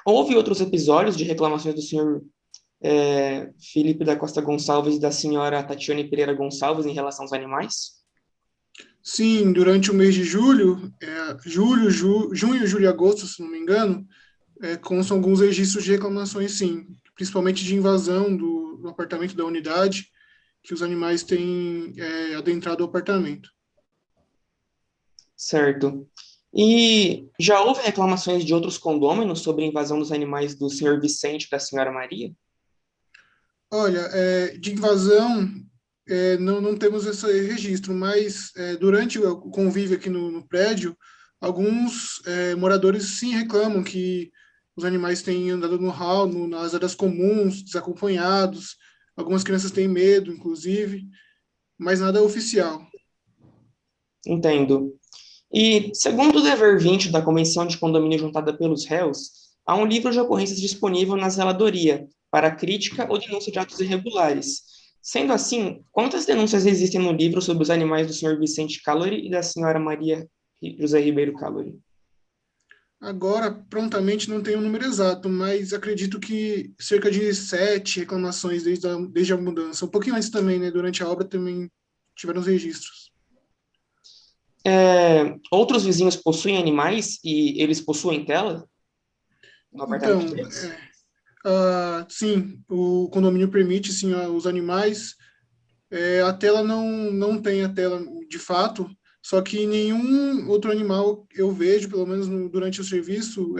Houve outros episódios de reclamações do senhor Felipe da Costa Gonçalves e da senhora Tatiane Pereira Gonçalves em relação aos animais? Sim, durante o mês de julho, junho, julho e agosto, se não me engano, constam alguns registros de reclamações, sim, principalmente de invasão do apartamento da unidade, que os animais têm adentrado o apartamento. Certo. E já houve reclamações de outros condôminos sobre a invasão dos animais do senhor Vicente e da senhora Maria? Olha, de invasão, não temos esse registro, mas durante o convívio aqui no prédio, alguns moradores sim reclamam que os animais têm andado no hall, nas áreas comuns, desacompanhados, algumas crianças têm medo, inclusive, mas nada oficial. Entendo. E, segundo o dever 20 da Convenção de Condomínio juntada pelos réus, há um livro de ocorrências disponível na zeladoria para crítica ou denúncia de atos irregulares. Sendo assim, quantas denúncias existem no livro sobre os animais do Sr. Vicente Calori e da Sra. Maria José Ribeiro Calori? Agora, prontamente, não tenho o número exato, mas acredito que cerca de 7 reclamações desde a mudança. Um pouquinho antes também, né? Durante a obra também tiveram os registros. Outros vizinhos possuem animais e eles possuem tela no apartamento deles? Sim, o condomínio permite, sim, os animais. A tela não tem a tela de fato, só que nenhum outro animal eu vejo, pelo menos durante o serviço,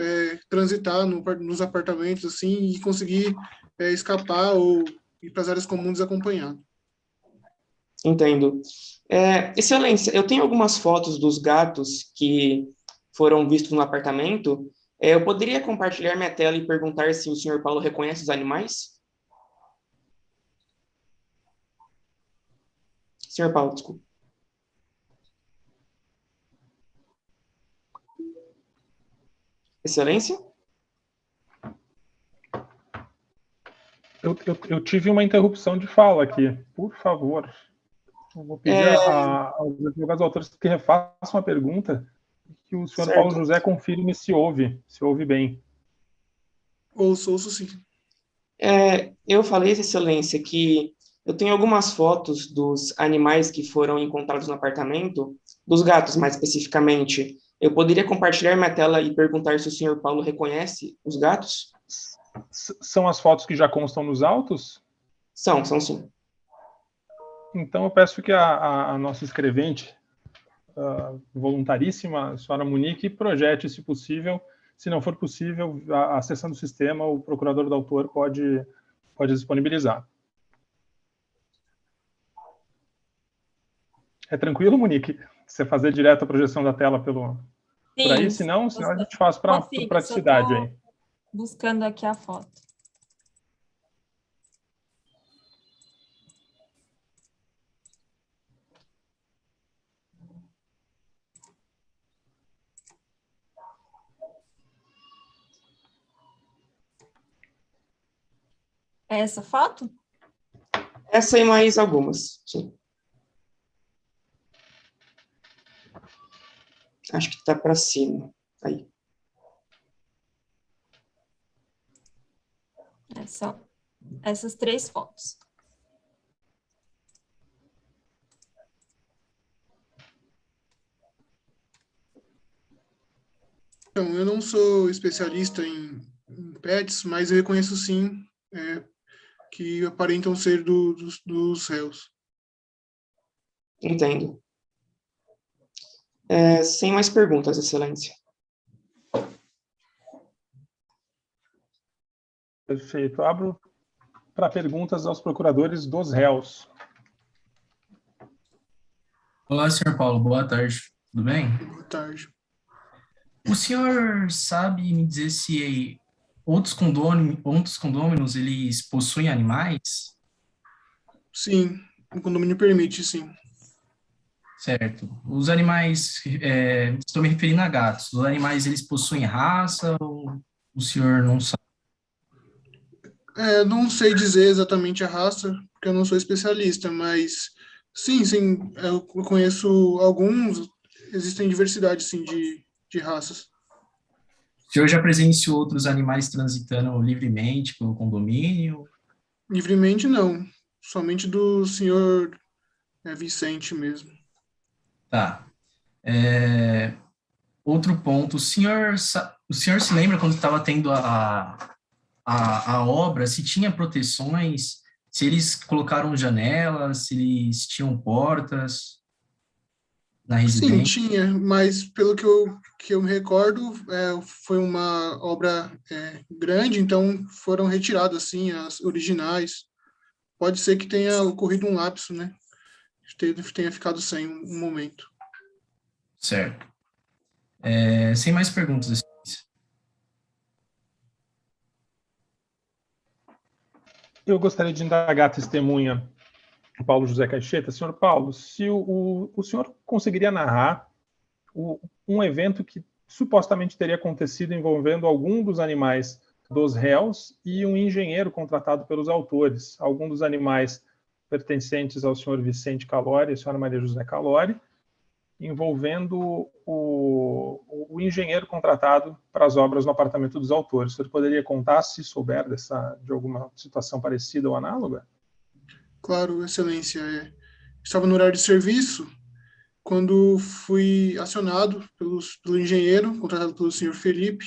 transitar nos apartamentos assim e conseguir escapar ou ir para as áreas comuns acompanhado. Entendo. Excelência, eu tenho algumas fotos dos gatos que foram vistos no apartamento. Eu poderia compartilhar minha tela e perguntar se o Sr. Paulo reconhece os animais? Sr. Paulo, desculpa. Excelência? Eu tive uma interrupção de fala aqui. Por favor. Eu vou pedir aos advogados autores que refaçam a pergunta, que o senhor Paulo José confirme se ouve bem. Ouço sim. Eu falei, Excelência, que eu tenho algumas fotos dos animais que foram encontrados no apartamento, dos gatos mais especificamente. Eu poderia compartilhar minha tela e perguntar se o senhor Paulo reconhece os gatos? São as fotos que já constam nos autos? São sim. Então eu peço que a nossa escrevente, voluntaríssima, a senhora Monique, projete, se possível. Se não for possível, acessando o sistema, o procurador do autor pode disponibilizar. É tranquilo, Monique? Você fazer direto a projeção da tela por aí? Senão a gente faz para praticidade aí. Buscando aqui a foto. É essa foto? Essa e mais algumas, sim. Acho que está para cima. Aí. São essas 3 fotos. Então, eu não sou especialista em pets, mas eu reconheço sim que aparentam ser dos réus. Entendo. Sem mais perguntas, Excelência. Perfeito. Abro para perguntas aos procuradores dos réus. Olá, senhor Paulo. Boa tarde. Tudo bem? Boa tarde. O senhor sabe me dizer se outros condôminos eles possuem animais? Sim, o condomínio permite, sim. Certo. Os animais, estou me referindo a gatos. Os animais, eles possuem raça ou o senhor não sabe? Não sei dizer exatamente a raça, porque eu não sou especialista, mas sim, eu conheço alguns, existem diversidade, sim, de raças. O senhor já presenciou outros animais transitando livremente pelo condomínio? Livremente, não. Somente do senhor Vicente mesmo. Tá. Outro ponto, o senhor se lembra quando estava tendo a obra, se tinha proteções, se eles colocaram janelas, se eles tinham portas na residência? Sim, tinha, mas pelo que eu me recordo, foi uma obra grande, então foram retiradas, assim, as originais. Pode ser que tenha ocorrido um lapso, né? Tenha ficado sem um momento. Certo. Sem mais perguntas, Excelência. Eu gostaria de indagar a testemunha Paulo José Caixeta. Senhor Paulo, se o senhor conseguiria narrar um evento que supostamente teria acontecido envolvendo algum dos animais dos réus e um engenheiro contratado pelos autores, algum dos animais pertencentes ao senhor Vicente Calori e a senhora Maria José Calori, envolvendo o engenheiro contratado para as obras no apartamento dos autores. O senhor poderia contar, se souber de alguma situação parecida ou análoga? Claro, Excelência. Estava no horário de serviço quando fui acionado pelo engenheiro, contratado pelo senhor Felipe,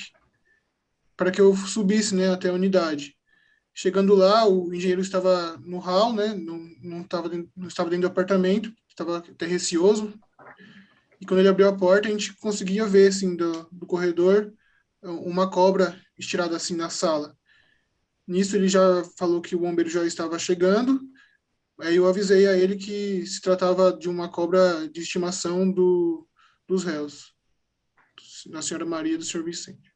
para que eu subisse, né, até a unidade. Chegando lá, o engenheiro estava no hall, né, não estava dentro do apartamento, estava até receoso. E quando ele abriu a porta, a gente conseguia ver, assim, do corredor, uma cobra estirada, assim, na sala. Nisso, ele já falou que o bombeiro já estava chegando. Aí eu avisei a ele que se tratava de uma cobra de estimação dos réus, da senhora Maria e do senhor Vicente.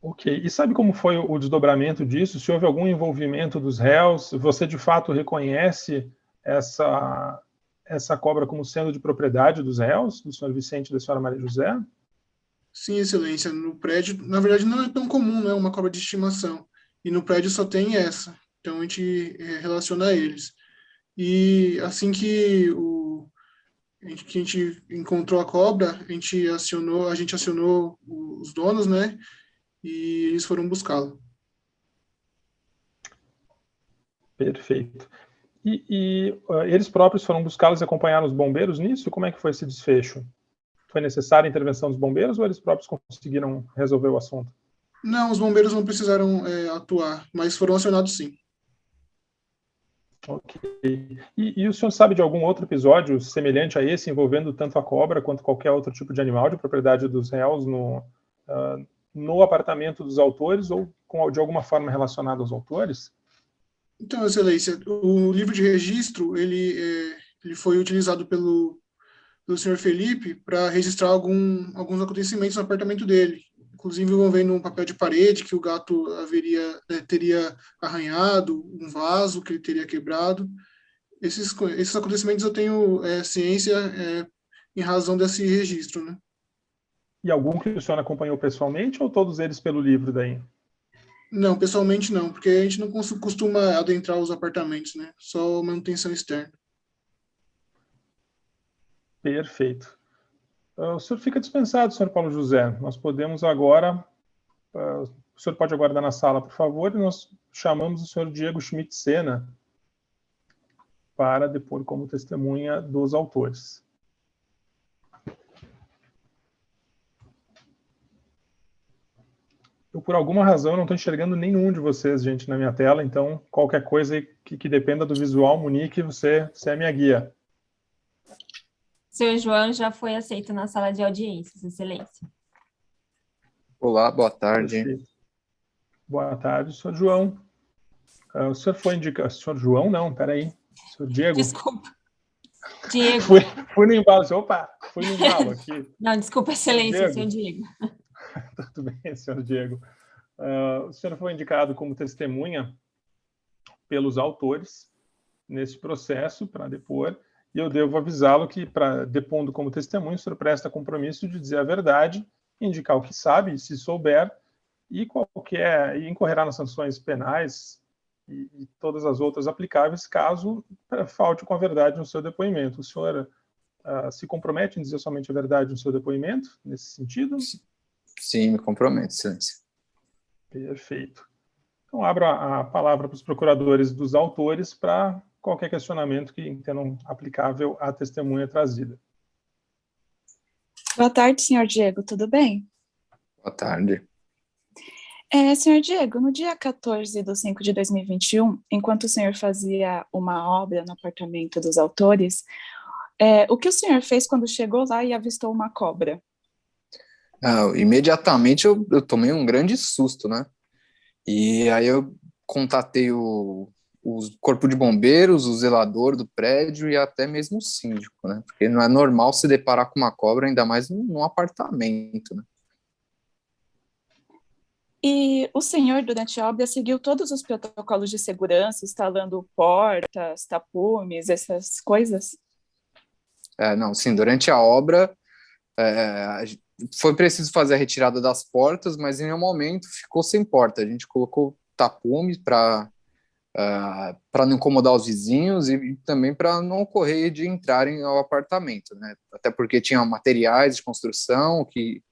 Ok. E sabe como foi o desdobramento disso? Se houve algum envolvimento dos réus? Você, de fato, reconhece essa cobra como sendo de propriedade dos réus, do senhor Vicente e da senhora Maria José? Sim, Excelência. No prédio, na verdade, não é tão comum, né, uma cobra de estimação. E no prédio só tem essa. Então, a gente relaciona a eles. E assim que a gente encontrou a cobra, a gente acionou os donos, né? E eles foram buscá-la. Perfeito. E eles próprios foram buscá-los e acompanharam os bombeiros nisso? Como é que foi esse desfecho? Foi necessária a intervenção dos bombeiros ou eles próprios conseguiram resolver o assunto? Não, os bombeiros não precisaram atuar, mas foram acionados sim. Ok. E o senhor sabe de algum outro episódio semelhante a esse, envolvendo tanto a cobra quanto qualquer outro tipo de animal de propriedade dos réus no apartamento dos autores ou de alguma forma relacionado aos autores? Então, Excelência, o livro de registro, ele foi utilizado pelo senhor Felipe para registrar alguns acontecimentos no apartamento dele. Inclusive, envolvendo um papel de parede que o gato teria arranhado, um vaso que ele teria quebrado. Esses acontecimentos eu tenho ciência em razão desse registro, né? E algum que o senhor acompanhou pessoalmente ou todos eles pelo livro daí? Não, pessoalmente não, porque a gente não costuma adentrar os apartamentos, né? Só manutenção externa. Perfeito. O senhor fica dispensado, senhor Paulo José. Nós podemos agora... o senhor pode aguardar na sala, por favor, e nós chamamos o senhor Diego Schmidt Sena para depor como testemunha dos autores. Eu, por alguma razão, não estou enxergando nenhum de vocês, gente, na minha tela, então qualquer coisa que dependa do visual, Monique, você é minha guia. Seu João já foi aceito na sala de audiências, Excelência. Olá, boa tarde. Perfeito. Boa tarde, senhor João. O senhor foi indicado... Senhor João, não, peraí. Senhor Diego. Desculpa. Diego. Fui no embalo. Opa, fui no embalo aqui. Não, desculpa, Excelência, senhor Diego. Tudo bem, senhor Diego. O senhor foi indicado como testemunha pelos autores nesse processo para depor, e eu devo avisá-lo que, para depondo como testemunha, o senhor presta compromisso de dizer a verdade, indicar o que sabe, se souber, e incorrerá nas sanções penais e todas as outras aplicáveis, caso falte com a verdade no seu depoimento. O senhor se compromete em dizer somente a verdade no seu depoimento, nesse sentido? Sim, me comprometo, Excelência. Perfeito. Então, abro a palavra para os procuradores dos autores para qualquer questionamento que entendam aplicável à testemunha trazida. Boa tarde, senhor Diego, tudo bem? Boa tarde. Senhor Diego, no dia 14/5/2021, enquanto o senhor fazia uma obra no apartamento dos autores, o que o senhor fez quando chegou lá e avistou uma cobra? Imediatamente eu tomei um grande susto, né? E aí eu contatei o corpo de bombeiros, o zelador do prédio e até mesmo o síndico, né? Porque não é normal se deparar com uma cobra, ainda mais num apartamento, né? E o senhor, durante a obra, seguiu todos os protocolos de segurança, instalando portas, tapumes, essas coisas? Não, sim, durante a obra foi preciso fazer a retirada das portas, mas em nenhum momento ficou sem porta. A gente colocou tapume para não incomodar os vizinhos e também para não ocorrer de entrarem ao apartamento, né? Até porque tinha materiais de construção que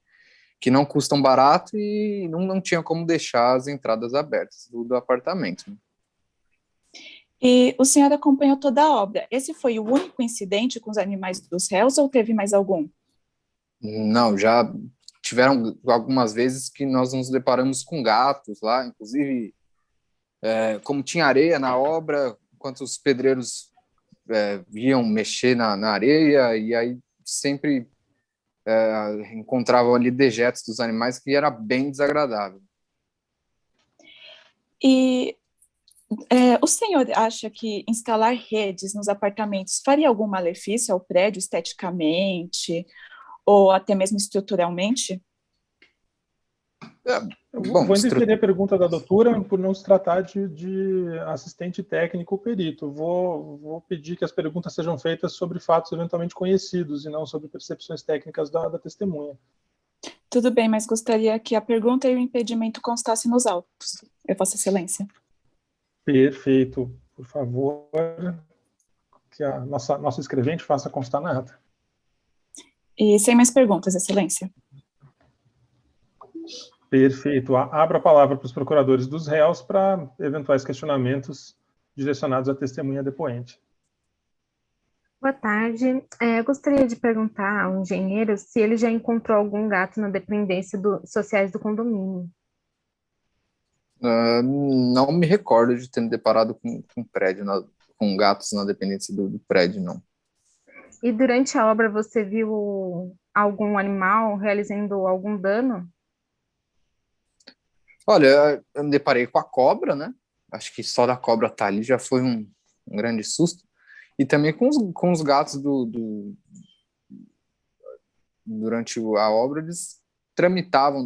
não custam barato e não tinha como deixar as entradas abertas do apartamento. E o senhor acompanhou toda a obra. Esse foi o único incidente com os animais dos réus ou teve mais algum? Não, já tiveram algumas vezes que nós nos deparamos com gatos lá, inclusive, como tinha areia na obra, enquanto os pedreiros iam mexer na areia, e aí sempre encontravam ali dejetos dos animais, que era bem desagradável. E o senhor acha que instalar redes nos apartamentos faria algum malefício ao prédio esteticamente ou até mesmo estruturalmente? Vou indeferir a pergunta da doutora por não se tratar de assistente técnico ou perito. Vou pedir que as perguntas sejam feitas sobre fatos eventualmente conhecidos e não sobre percepções técnicas da testemunha. Tudo bem, mas gostaria que a pergunta e o impedimento constassem nos autos, Vossa Excelência. Perfeito. Por favor, que a nossa escrevente faça constar na ata. E sem mais perguntas, Excelência. Perfeito. Abro a palavra para os procuradores dos réus para eventuais questionamentos direcionados à testemunha depoente. Boa tarde. Eu gostaria de perguntar ao engenheiro se ele já encontrou algum gato na dependência sociais do condomínio. Não me recordo de ter me deparado com prédio, com gatos na dependência do prédio, não. E durante a obra você viu algum animal realizando algum dano? Olha, eu me deparei com a cobra, né? Acho que só da cobra estar ali já foi um grande susto. E também com os gatos durante a obra, eles tramitavam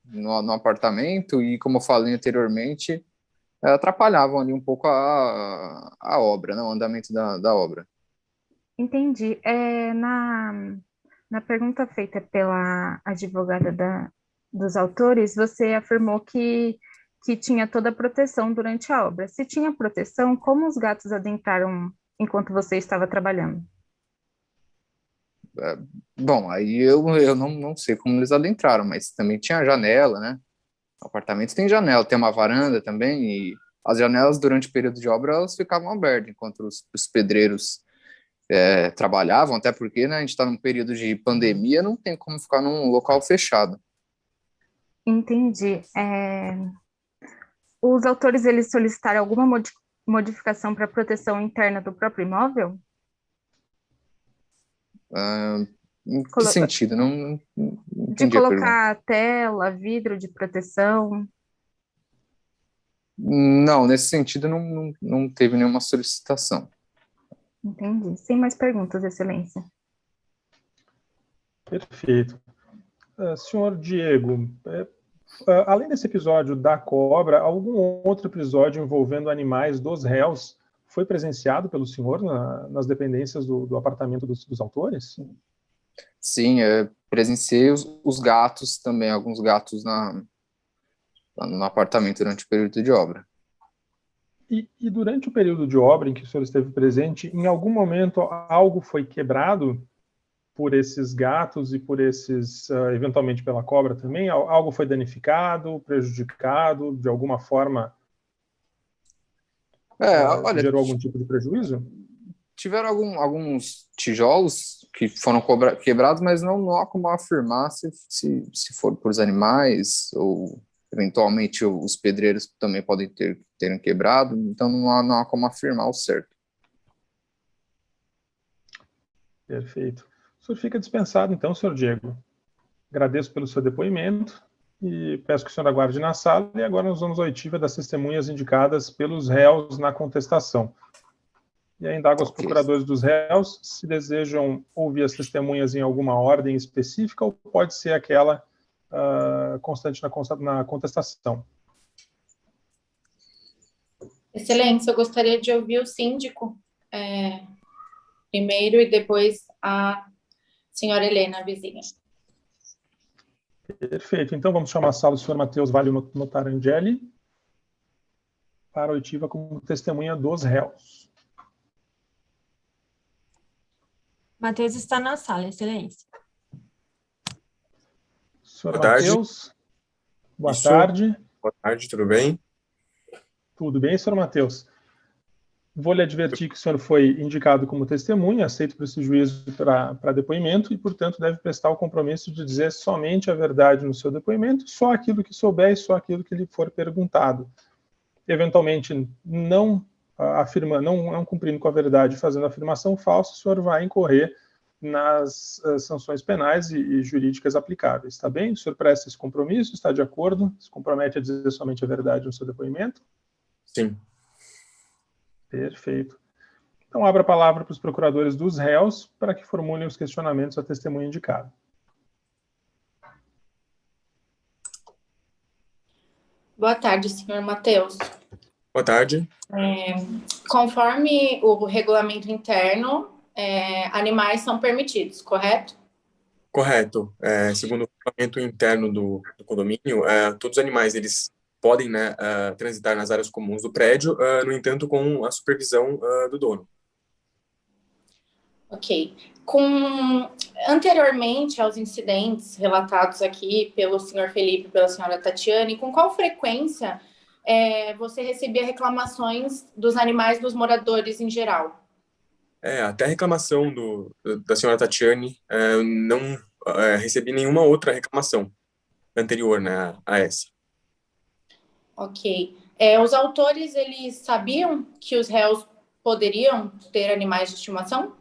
no apartamento e, como eu falei anteriormente, atrapalhavam ali um pouco a obra, né? O andamento da obra. Entendi. Na pergunta feita pela advogada dos autores, você afirmou que tinha toda a proteção durante a obra. Se tinha proteção, como os gatos adentraram enquanto você estava trabalhando? Bom, aí eu não sei como eles adentraram, mas também tinha janela, né? O apartamento tem janela, tem uma varanda também, e as janelas durante o período de obra elas ficavam abertas, enquanto os pedreiros trabalhavam, até porque, né, a gente está num período de pandemia, não tem como ficar num local fechado. Entendi. Os autores, eles solicitaram alguma modificação para a proteção interna do próprio imóvel? Em que sentido? Não entendi de colocar tela, vidro de proteção? Não, nesse sentido não teve nenhuma solicitação. Entendi. Sem mais perguntas, Excelência. Perfeito. Senhor Diego, além desse episódio da cobra, algum outro episódio envolvendo animais dos réus foi presenciado pelo senhor nas dependências do apartamento dos autores? Sim, presenciei os gatos também, alguns gatos no apartamento durante o período de obra. E durante o período de obra em que o senhor esteve presente, em algum momento algo foi quebrado por esses gatos e por eventualmente pela cobra também? Algo foi danificado, prejudicado, de alguma forma gerou algum tipo de prejuízo? Tiveram alguns tijolos que foram quebrados, mas não há como afirmar se for por os animais ou eventualmente os pedreiros também podem terem quebrado, então não há como afirmar o certo. Perfeito. O senhor fica dispensado, então, senhor Diego. Agradeço pelo seu depoimento e peço que o senhor aguarde na sala. E agora nós vamos à oitiva das testemunhas indicadas pelos réus na contestação. E ainda indago aos procuradores dos réus se desejam ouvir as testemunhas em alguma ordem específica ou pode ser aquela constante na contestação. Excelência, eu gostaria de ouvir o síndico primeiro e depois a senhora Helena, a vizinha. Perfeito. Então, vamos chamar a sala do senhor Matheus Vale Notarangeli para a oitiva como testemunha dos réus. Matheus está na sala, excelência. Senhor Matheus, boa tarde. Boa tarde, tudo bem? Tudo bem, senhor Matheus? Vou lhe advertir que o senhor foi indicado como testemunha, aceito por esse juízo para depoimento e, portanto, deve prestar o compromisso de dizer somente a verdade no seu depoimento, só aquilo que souber e só aquilo que lhe for perguntado. Eventualmente, não cumprindo com a verdade, fazendo afirmação falsa, o senhor vai incorrer nas sanções penais e jurídicas aplicáveis, está bem? O senhor presta esse compromisso, está de acordo? Se compromete a dizer somente a verdade no seu depoimento? Sim. Perfeito. Então, abra a palavra para os procuradores dos réus para que formulem os questionamentos à testemunha indicada. Boa tarde, senhor Matheus. Boa tarde. Conforme o regulamento interno, animais são permitidos, correto? Correto. Segundo o regulamento interno do condomínio, todos os animais eles podem, né, transitar nas áreas comuns do prédio, no entanto, com a supervisão do dono. Ok. Anteriormente aos incidentes relatados aqui pelo senhor Felipe e pela senhora Tatiane, com qual frequência você recebia reclamações dos animais dos moradores em geral? Até a reclamação da senhora Tatiane, não recebi nenhuma outra reclamação anterior, né, a essa. Ok. Os autores, eles sabiam que os réus poderiam ter animais de estimação?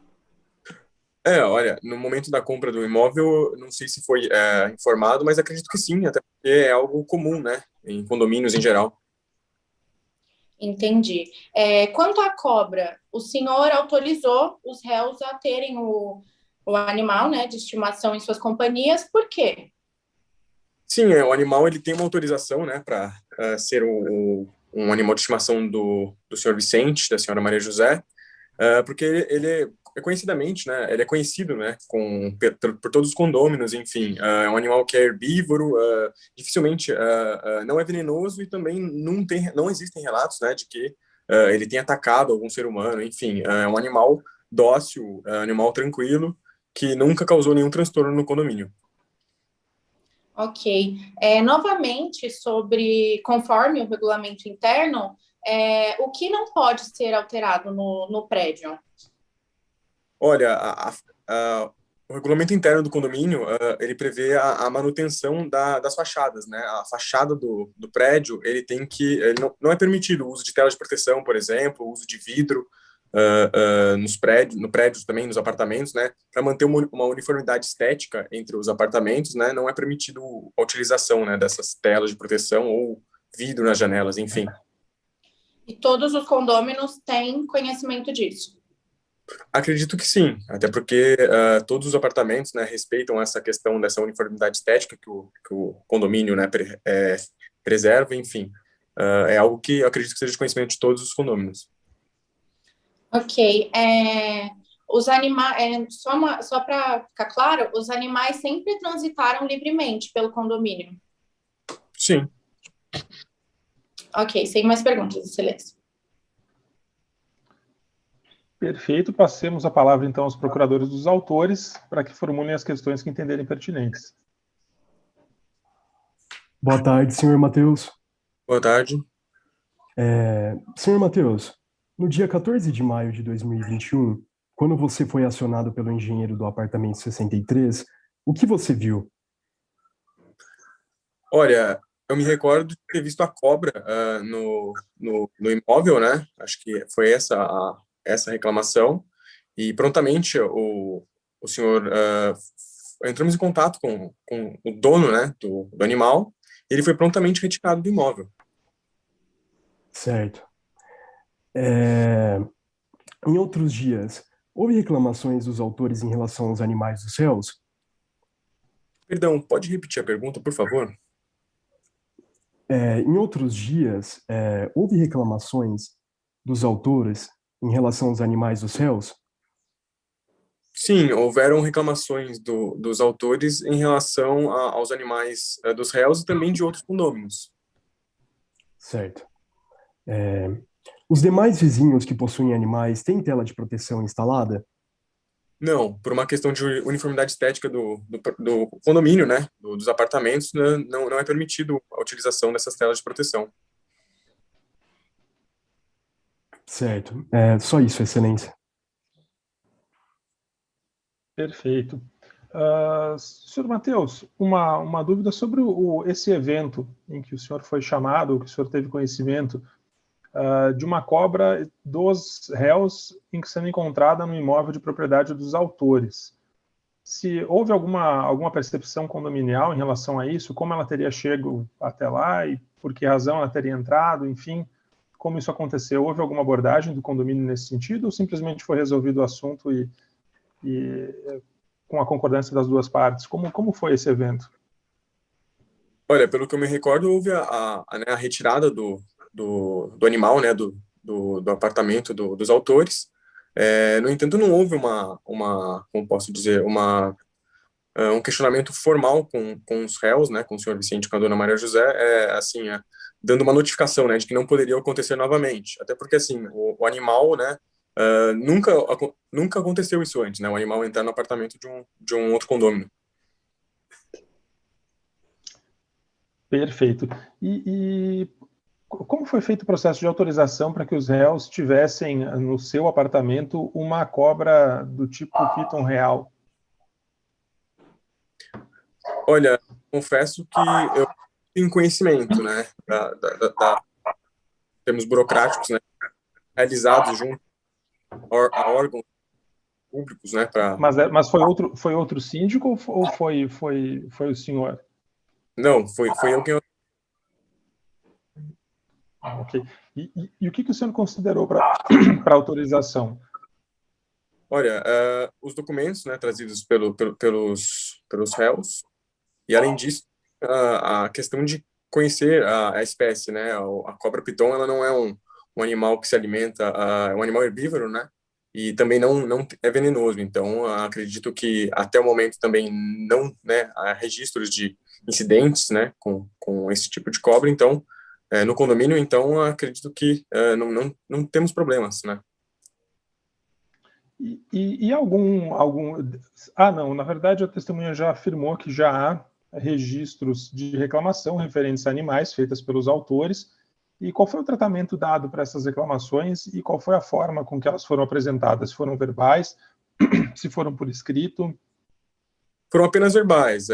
Olha, no momento da compra do imóvel, não sei se foi informado, mas acredito que sim, até porque é algo comum, né, em condomínios em geral. Entendi. Quanto à cobra, o senhor autorizou os réus a terem o animal, né, de estimação em suas companhias, por quê? Sim, o animal ele tem uma autorização, né, para ser um animal de estimação do senhor Vicente, da senhora Maria José, porque ele é conhecidamente, né, ele é conhecido, né, por todos os condôminos, enfim, é um animal que é herbívoro, dificilmente não é venenoso e também não existem relatos, né, de que ele tenha atacado algum ser humano, enfim, é um animal dócil, animal tranquilo, que nunca causou nenhum transtorno no condomínio. Ok. Novamente, conforme o regulamento interno, o que não pode ser alterado no prédio? Olha, o regulamento interno do condomínio, ele prevê a manutenção das fachadas, né? A fachada do prédio, não é permitido o uso de tela de proteção, por exemplo, o uso de vidro no prédio também, nos apartamentos, né? Para manter uma uniformidade estética entre os apartamentos, né? Não é permitido a utilização, né, dessas telas de proteção ou vidro nas janelas, enfim. E todos os condôminos têm conhecimento disso? Acredito que sim, até porque todos os apartamentos, né, respeitam essa questão dessa uniformidade estética que o condomínio, né, preserva, enfim. É algo que eu acredito que seja de conhecimento de todos os condôminos. Ok. Os animais, só para ficar claro, os animais sempre transitaram livremente pelo condomínio? Sim. Ok, sem mais perguntas, excelência. Perfeito. Passemos a palavra, então, aos procuradores dos autores para que formulem as questões que entenderem pertinentes. Boa tarde, senhor Matheus. Boa tarde. Senhor Matheus, no dia 14 de maio de 2021, quando você foi acionado pelo engenheiro do apartamento 63, o que você viu? Olha, eu me recordo de ter visto a cobra no imóvel, né? Acho que foi essa reclamação, e prontamente o senhor entramos em contato com o dono, né, do animal, e ele foi prontamente retirado do imóvel. Certo. Em outros dias, houve reclamações dos autores em relação aos animais dos réus? Perdão, pode repetir a pergunta, por favor? Em outros dias, houve reclamações dos autores em relação aos animais dos réus? Sim, houveram reclamações dos autores em relação aos animais dos réus e também de outros condôminos. Certo. Os demais vizinhos que possuem animais têm tela de proteção instalada? Não, por uma questão de uniformidade estética do condomínio, né, dos apartamentos, né, não é permitido a utilização dessas telas de proteção. Certo. Só isso, Excelência. Perfeito. Senhor Matheus, uma dúvida sobre esse evento em que o senhor foi chamado, que o senhor teve conhecimento de uma cobra dos réus sendo encontrada no imóvel de propriedade dos autores. Se houve alguma percepção condominial em relação a isso, como ela teria chegado até lá e por que razão ela teria entrado, enfim, como isso aconteceu? Houve alguma abordagem do condomínio nesse sentido ou simplesmente foi resolvido o assunto e com a concordância das duas partes? Como foi esse evento? Olha, pelo que eu me recordo, houve a retirada do animal, né, do apartamento dos autores. No entanto, não houve como posso dizer, um questionamento formal com os réus, né, com o senhor Vicente e com a dona Maria José, dando uma notificação, né, de que não poderia acontecer novamente. Até porque, assim, o animal, né, nunca aconteceu isso antes, né, o animal entrar no apartamento de um outro condômino. Perfeito. E como foi feito o processo de autorização para que os réus tivessem no seu apartamento uma cobra do tipo Piton real? Olha, confesso que eu tenho conhecimento, né, termos burocráticos, né, realizados junto a órgãos públicos, né, para... Mas foi outro síndico ou foi o senhor? Não, foi eu quem... Ok. E o que o senhor considerou para autorização? Olha, os documentos, né, trazidos pelos réus, e além disso, a questão de conhecer a espécie, né, a cobra piton, ela não é um animal que se alimenta, é um animal herbívoro, né, e também não é venenoso. Então, acredito que até o momento também não, né, há registros de incidentes, né, com esse tipo de cobra. Então, no condomínio, então, acredito que não temos problemas, né. E algum... não, na verdade, a testemunha já afirmou que já há registros de reclamação referentes a animais feitas pelos autores. E qual foi o tratamento dado para essas reclamações e qual foi a forma com que elas foram apresentadas? Foram verbais? Se foram por escrito? Foram apenas verbais.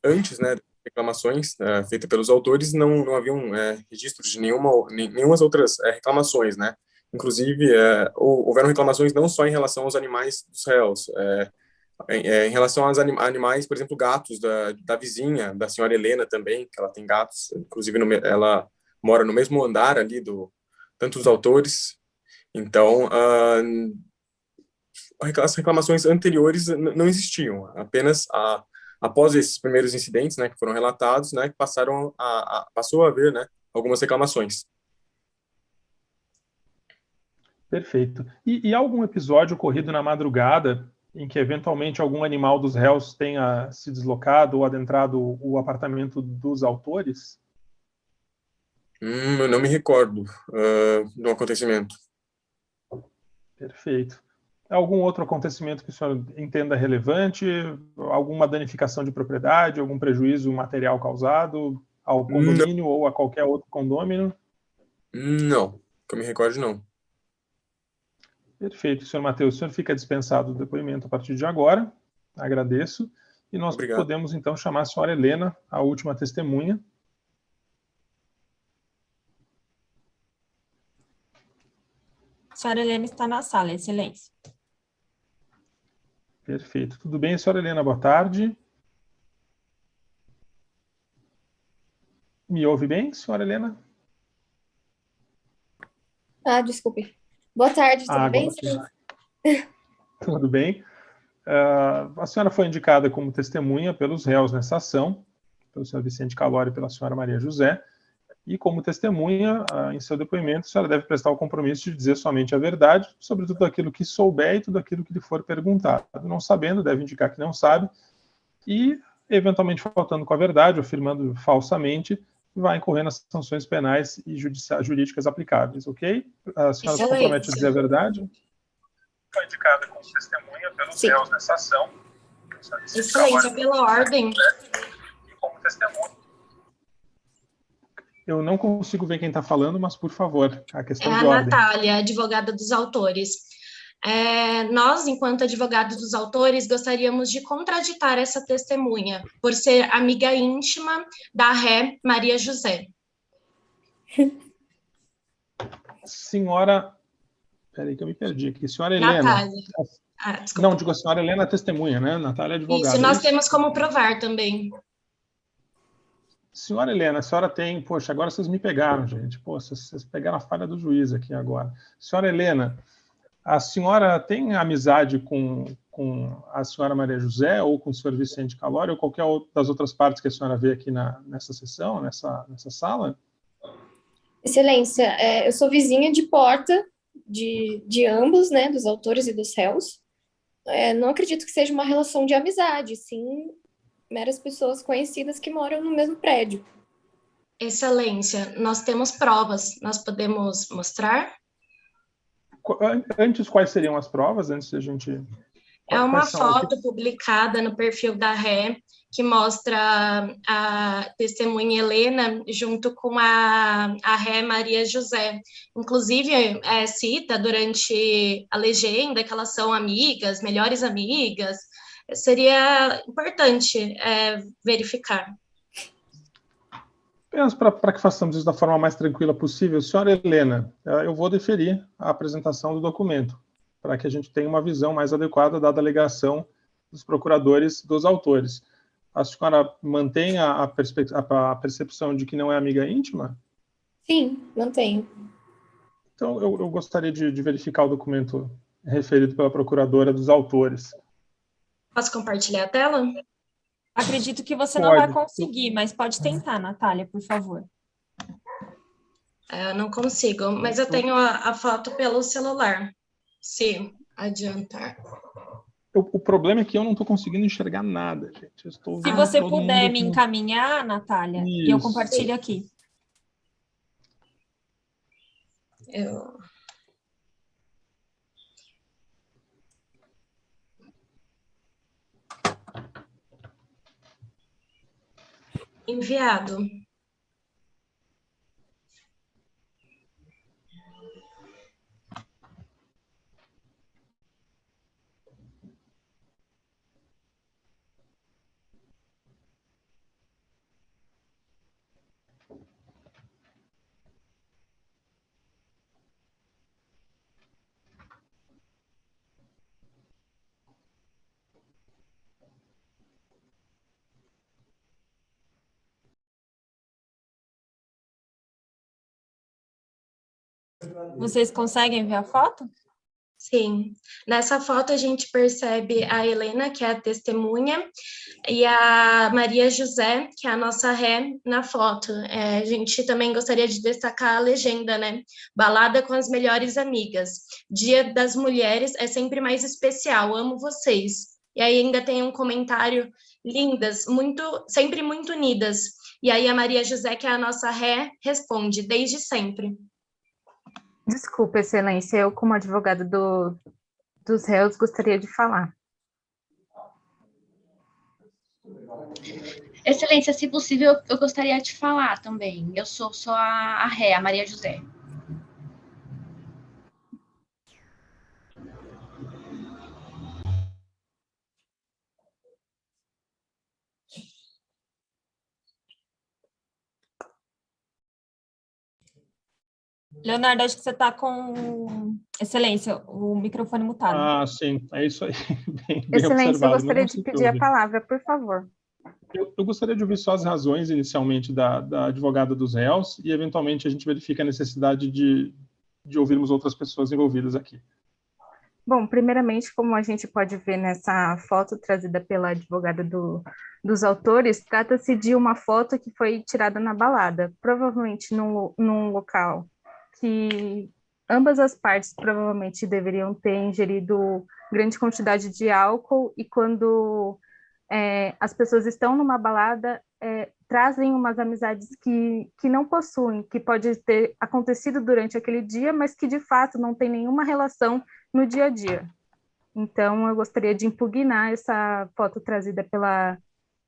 Antes, né, reclamações feitas pelos autores, não haviam registros de nenhumas outras reclamações, né? Inclusive, houveram reclamações não só em relação aos animais dos réus, em relação aos animais, por exemplo, gatos da vizinha, da senhora Helena também, que ela tem gatos, inclusive ela mora no mesmo andar ali tanto dos autores. Então, as reclamações anteriores não existiam, apenas após esses primeiros incidentes, né, que foram relatados, né, que passou a haver, né, algumas reclamações. Perfeito. E algum episódio ocorrido na madrugada em que eventualmente algum animal dos réus tenha se deslocado ou adentrado o apartamento dos autores? Eu não me recordo do acontecimento. Perfeito. Algum outro acontecimento que o senhor entenda relevante? Alguma danificação de propriedade? Algum prejuízo material causado ao condomínio ou a qualquer outro condômino? Não, que eu me recorde, não. Perfeito, senhor Matheus. O senhor fica dispensado do depoimento a partir de agora. Agradeço. E nós podemos, então, chamar a senhora Helena, a última testemunha. A senhora Helena está na sala, excelência. Perfeito. Tudo bem, senhora Helena? Boa tarde. Me ouve bem, senhora Helena? Desculpe. Boa tarde, tudo bem? Tudo bem. A senhora foi indicada como testemunha pelos réus nessa ação, pelo senhor Vicente Calori e pela senhora Maria José. E, como testemunha, em seu depoimento, a senhora deve prestar o compromisso de dizer somente a verdade sobre tudo aquilo que souber e tudo aquilo que lhe for perguntado. Não sabendo, deve indicar que não sabe, e, eventualmente, faltando com a verdade, ou afirmando falsamente, vai incorrer nas sanções penais e jurídicas aplicáveis, ok? A senhora se compromete a dizer a verdade? Foi indicada como testemunha pelos réus nessa ação. Excelência, pela ordem. E como testemunha. Eu não consigo ver quem está falando, mas, por favor, a questão de ordem. Natália, advogada dos autores. Nós, enquanto advogados dos autores, gostaríamos de contraditar essa testemunha, por ser amiga íntima da ré Maria José. Senhora... Peraí que eu me perdi aqui. Senhora Helena... Natália. Não, digo a senhora Helena testemunha, né? Natália é advogada. Isso, nós temos como provar também. Senhora Helena, a senhora tem... Poxa, agora vocês me pegaram, gente. Pô, vocês pegaram a falha do juiz aqui agora. Senhora Helena, a senhora tem amizade com a senhora Maria José ou com o senhor Vicente Calori ou qualquer das outras partes que a senhora vê aqui nessa sessão, nessa sala? Excelência, eu sou vizinha de porta de ambos, né, dos autores e dos réus. Não acredito que seja uma relação de amizade, sim meras pessoas conhecidas que moram no mesmo prédio. Excelência, nós temos provas, nós podemos mostrar? Antes, quais seriam as provas, antes de a gente... É uma foto publicada no perfil da ré, que mostra a testemunha Helena junto com a ré Maria José. Inclusive, cita durante a legenda que elas são amigas, melhores amigas. Seria importante verificar. Apenas para que façamos isso da forma mais tranquila possível, senhora Helena, eu vou deferir a apresentação do documento, para que a gente tenha uma visão mais adequada dada a alegação dos procuradores dos autores. A senhora mantém a percepção de que não é amiga íntima? Sim, mantenho. Então, eu gostaria de verificar o documento referido pela procuradora dos autores. Posso compartilhar a tela? Acredito que você não vai conseguir, mas pode tentar, Natália, por favor. Eu não consigo, mas eu tenho a foto pelo celular. Se adiantar. O problema é que eu não estou conseguindo enxergar nada, gente. Se você puder me encaminhar, Natália, e eu compartilho aqui. Enviado. Vocês conseguem ver a foto? Sim. Nessa foto a gente percebe a Helena, que é a testemunha, e a Maria José, que é a nossa ré, na foto. A gente também gostaria de destacar a legenda, né? Balada com as melhores amigas. Dia das Mulheres é sempre mais especial, amo vocês. E aí ainda tem um comentário, lindas, sempre muito unidas. E aí a Maria José, que é a nossa ré, responde, desde sempre. Desculpa, Excelência, eu, como advogada dos réus, gostaria de falar. Excelência, se possível, eu gostaria de falar também. Eu sou só a ré, a Maria José. Leonardo, acho que você está com... Excelência, o microfone mutado. Ah, sim, é isso aí. Bem Excelência, eu observado. gostaria de pedir a palavra, por favor. Eu gostaria de ouvir só as razões, inicialmente, da advogada dos réus, e, eventualmente, a gente verifica a necessidade de ouvirmos outras pessoas envolvidas aqui. Bom, primeiramente, como a gente pode ver nessa foto trazida pela advogada dos autores, trata-se de uma foto que foi tirada na balada, provavelmente num local que ambas as partes provavelmente deveriam ter ingerido grande quantidade de álcool, e quando as pessoas estão numa balada, trazem umas amizades que não possuem, que pode ter acontecido durante aquele dia, mas que de fato não tem nenhuma relação no dia a dia. Então, eu gostaria de impugnar essa foto trazida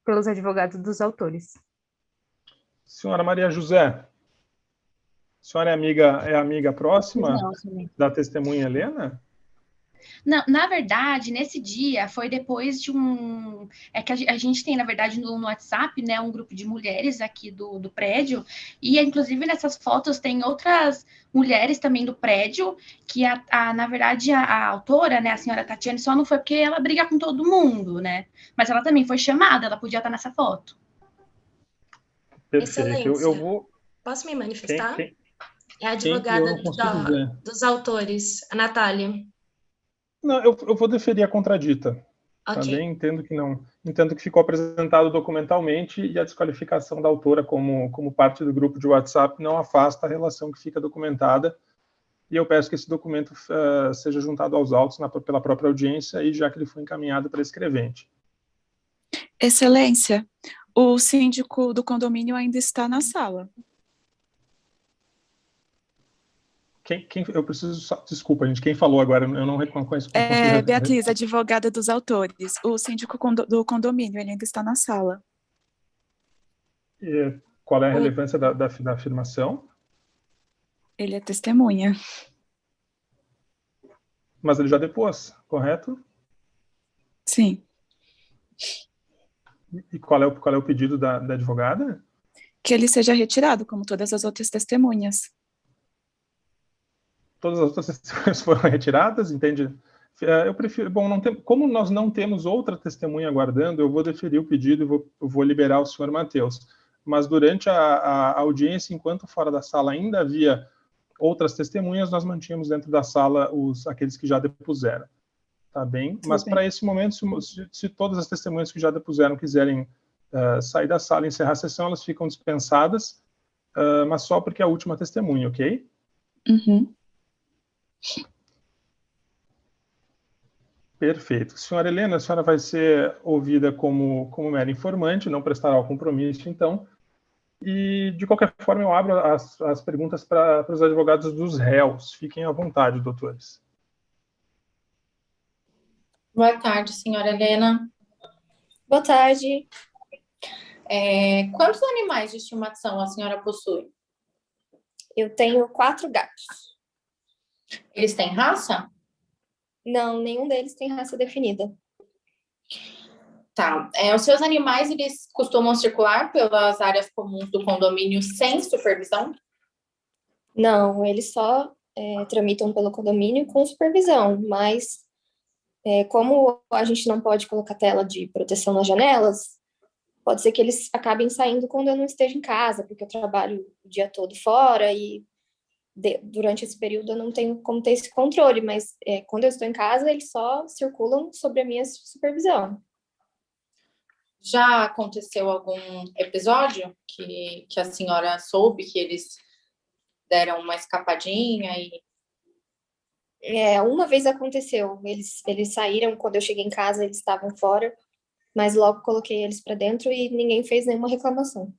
pelos advogados dos autores. Senhora Maria José, a senhora é amiga próxima da testemunha Helena? Não, na verdade, nesse dia foi depois de um. É que a gente tem, na verdade, no WhatsApp, né, um grupo de mulheres aqui do prédio, e inclusive nessas fotos tem outras mulheres também do prédio, que na verdade a autora, né, a senhora Tatiane, só não foi porque ela briga com todo mundo, né? Mas ela também foi chamada, ela podia estar nessa foto. Perfeito. Excelência. Eu vou. Posso me manifestar? É a Eu advogada não consigo ver. dos autores, a Natália. Não, eu vou deferir a contradita. Ok. Também entendo que ficou apresentado documentalmente, e a desqualificação da autora como parte do grupo de WhatsApp não afasta a relação que fica documentada, e eu peço que esse documento seja juntado aos autos pela própria audiência, e já que ele foi encaminhado para escrevente. Excelência, o síndico do condomínio ainda está na sala. Eu preciso... Desculpa, gente, quem falou agora? Eu não reconheço. Beatriz, advogada dos autores. O síndico do condomínio, ele ainda está na sala. E qual é a relevância da afirmação? Ele é testemunha. Mas ele já depôs, correto? Sim. E qual é o pedido da advogada? Que ele seja retirado, como todas as outras testemunhas. Todas as outras testemunhas foram retiradas, entende? Eu prefiro... Bom, como nós não temos outra testemunha aguardando, eu vou deferir o pedido e eu vou liberar o senhor Matheus. Mas durante a audiência, enquanto fora da sala ainda havia outras testemunhas, nós mantínhamos dentro da sala aqueles que já depuseram. Tá bem? Mas para esse momento, se todas as testemunhas que já depuseram quiserem sair da sala e encerrar a sessão, elas ficam dispensadas, mas só porque é a última testemunha, ok? Uhum. Perfeito. Senhora Helena, a senhora vai ser ouvida como mera informante, não prestará o compromisso, então. E, de qualquer forma, eu abro as perguntas para os advogados dos réus. Fiquem à vontade, doutores. Boa tarde, senhora Helena. Boa tarde. Quantos animais de estimação a senhora possui? Eu tenho 4 gatos. Eles têm raça? Não, nenhum deles tem raça definida. Tá. Os seus animais, eles costumam circular pelas áreas comuns do condomínio sem supervisão? Não, eles só tramitam pelo condomínio com supervisão, mas como a gente não pode colocar tela de proteção nas janelas, pode ser que eles acabem saindo quando eu não esteja em casa, porque eu trabalho o dia todo fora e durante esse período eu não tenho como ter esse controle, mas quando eu estou em casa, eles só circulam sob a minha supervisão. Já aconteceu algum episódio que a senhora soube que eles deram uma escapadinha e... Uma vez aconteceu, eles saíram, quando eu cheguei em casa, eles estavam fora, mas logo coloquei eles para dentro e ninguém fez nenhuma reclamação.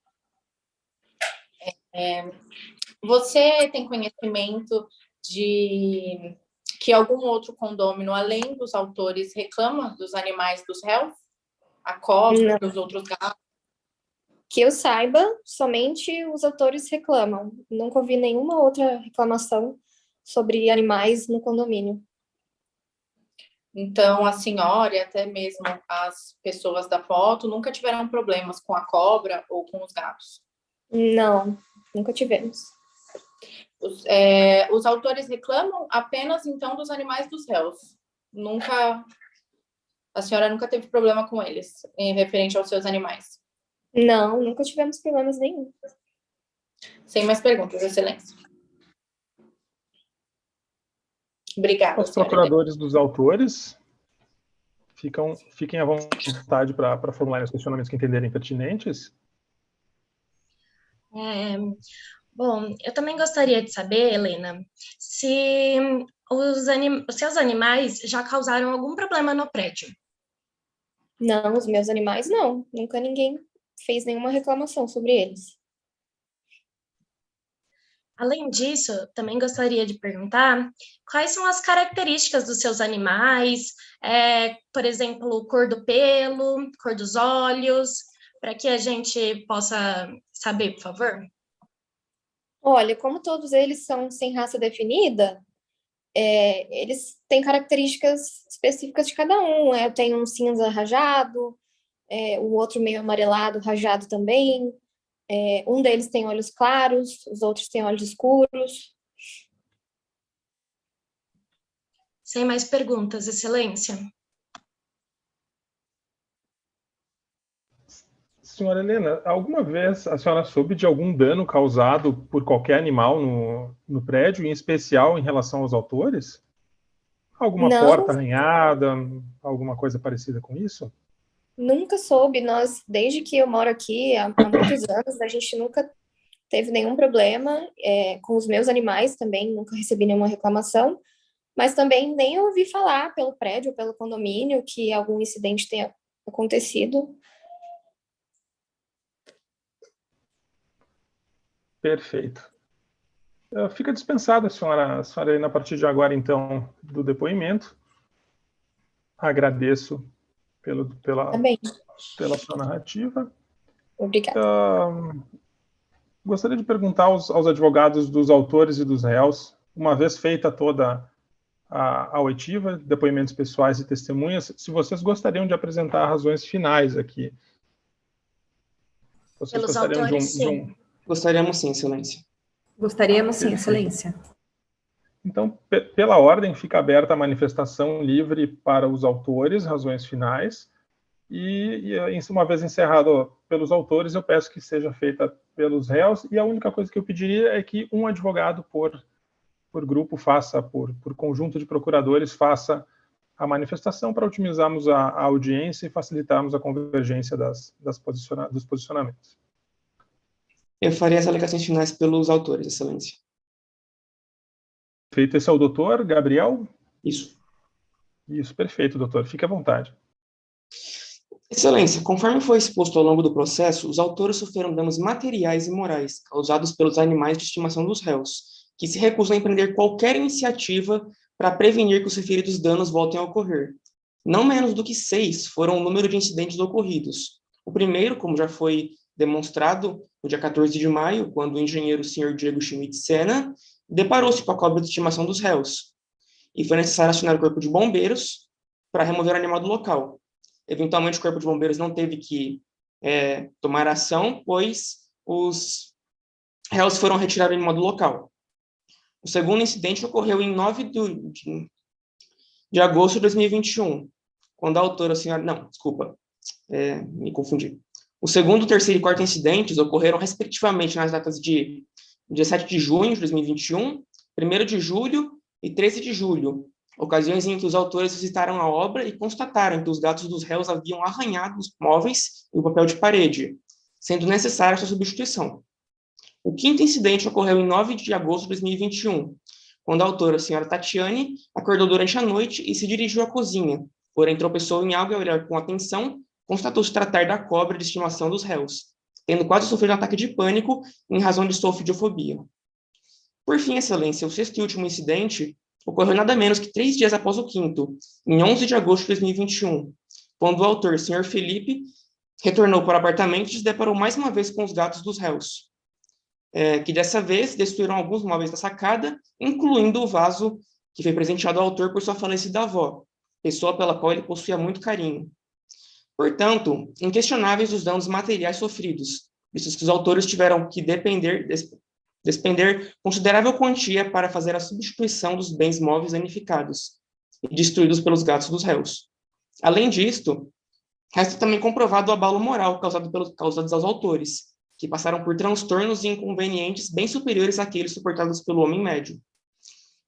Você tem conhecimento de que algum outro condômino, além dos autores, reclama dos animais dos réus? A cobra, dos outros gatos? Que eu saiba, somente os autores reclamam. Nunca ouvi nenhuma outra reclamação sobre animais no condomínio. Então, a senhora e até mesmo as pessoas da foto nunca tiveram problemas com a cobra ou com os gatos? Não, nunca tivemos. Os autores reclamam apenas, então, dos animais dos réus? A senhora nunca teve problema com eles, em referente aos seus animais? Não, nunca tivemos problemas nenhum. Sem mais perguntas, excelência. Obrigada, Os procuradores dos autores fiquem à vontade para formularem os questionamentos que entenderem pertinentes. Bom, eu também gostaria de saber, Helena, se os seus animais já causaram algum problema no prédio. Não, os meus animais não. Nunca ninguém fez nenhuma reclamação sobre eles. Além disso, também gostaria de perguntar quais são as características dos seus animais, por exemplo, cor do pelo, cor dos olhos, para que a gente possa saber, por favor? Olha, como todos eles são sem raça definida, eles têm características específicas de cada um. Eu tenho um cinza rajado, o outro meio amarelado, rajado também. Um deles tem olhos claros, os outros têm olhos escuros. Sem mais perguntas, Excelência. Senhora Helena, alguma vez a senhora soube de algum dano causado por qualquer animal no prédio, em especial em relação aos autores? Alguma porta arranhada, alguma coisa parecida com isso? Nunca soube. Desde que eu moro aqui, há muitos anos, a gente nunca teve nenhum problema. Com os meus animais também, nunca recebi nenhuma reclamação. Mas também nem ouvi falar pelo prédio, pelo condomínio, que algum incidente tenha acontecido. Perfeito. Fica dispensada, senhora Helena, a partir de agora, então, do depoimento. Agradeço pela sua narrativa. Obrigada. Gostaria de perguntar aos advogados dos autores e dos réus, uma vez feita toda a oitiva, depoimentos pessoais e testemunhas, se vocês gostariam de apresentar razões finais aqui. Vocês Pelos gostariam autores, sim. Gostaríamos sim, Excelência. Gostaríamos sim, Excelência. Então, pela ordem, fica aberta a manifestação livre para os autores, razões finais, e uma vez encerrado pelos autores, eu peço que seja feita pelos réus, e a única coisa que eu pediria é que um advogado por grupo faça, por conjunto de procuradores, faça a manifestação para otimizarmos a audiência e facilitarmos a convergência dos posicionamentos. Eu faria as alegações finais pelos autores, Excelência. Feito, esse é o doutor Gabriel? Isso. Isso, perfeito, doutor. Fique à vontade. Excelência, conforme foi exposto ao longo do processo, os autores sofreram danos materiais e morais causados pelos animais de estimação dos réus, que se recusam a empreender qualquer iniciativa para prevenir que os referidos danos voltem a ocorrer. Não menos do que 6 foram o número de incidentes ocorridos. O primeiro, como já foi demonstrado, no dia 14 de maio, quando o engenheiro Sr. Diego Schmidt Sena deparou-se com a cobra de estimação dos réus, e foi necessário acionar o corpo de bombeiros para remover o animal do local. Eventualmente, o corpo de bombeiros não teve que tomar ação, pois os réus foram retirar o animal do local. O segundo incidente ocorreu em 9 de agosto de 2021, quando a autora, me confundi. O segundo, terceiro e quarto incidentes ocorreram, respectivamente, nas datas de 17 de junho de 2021, 1º de julho e 13 de julho, ocasiões em que os autores visitaram a obra e constataram que os gatos dos réus haviam arranhado os móveis e o papel de parede, sendo necessária sua substituição. O quinto incidente ocorreu em 9 de agosto de 2021, quando a autora, a senhora Tatiane, acordou durante a noite e se dirigiu à cozinha, porém tropeçou em algo e, ao olhar com atenção, constatou se tratar da cobra de estimação dos réus, tendo quase sofrido um ataque de pânico em razão de sua ofidiofobia. Por fim, Excelência, o sexto e último incidente ocorreu nada menos que 3 dias após o quinto, em 11 de agosto de 2021, quando o autor, Sr. Felipe, retornou para o apartamento e se deparou mais uma vez com os gatos dos réus, que dessa vez destruíram alguns móveis da sacada, incluindo o vaso que foi presenteado ao autor por sua falecida avó, pessoa pela qual ele possuía muito carinho. Portanto, inquestionáveis os danos materiais sofridos, visto que os autores tiveram que despender considerável quantia para fazer a substituição dos bens móveis danificados e destruídos pelos gatos dos réus. Além disto, resta também comprovado o abalo moral causados aos autores, que passaram por transtornos e inconvenientes bem superiores àqueles suportados pelo homem médio.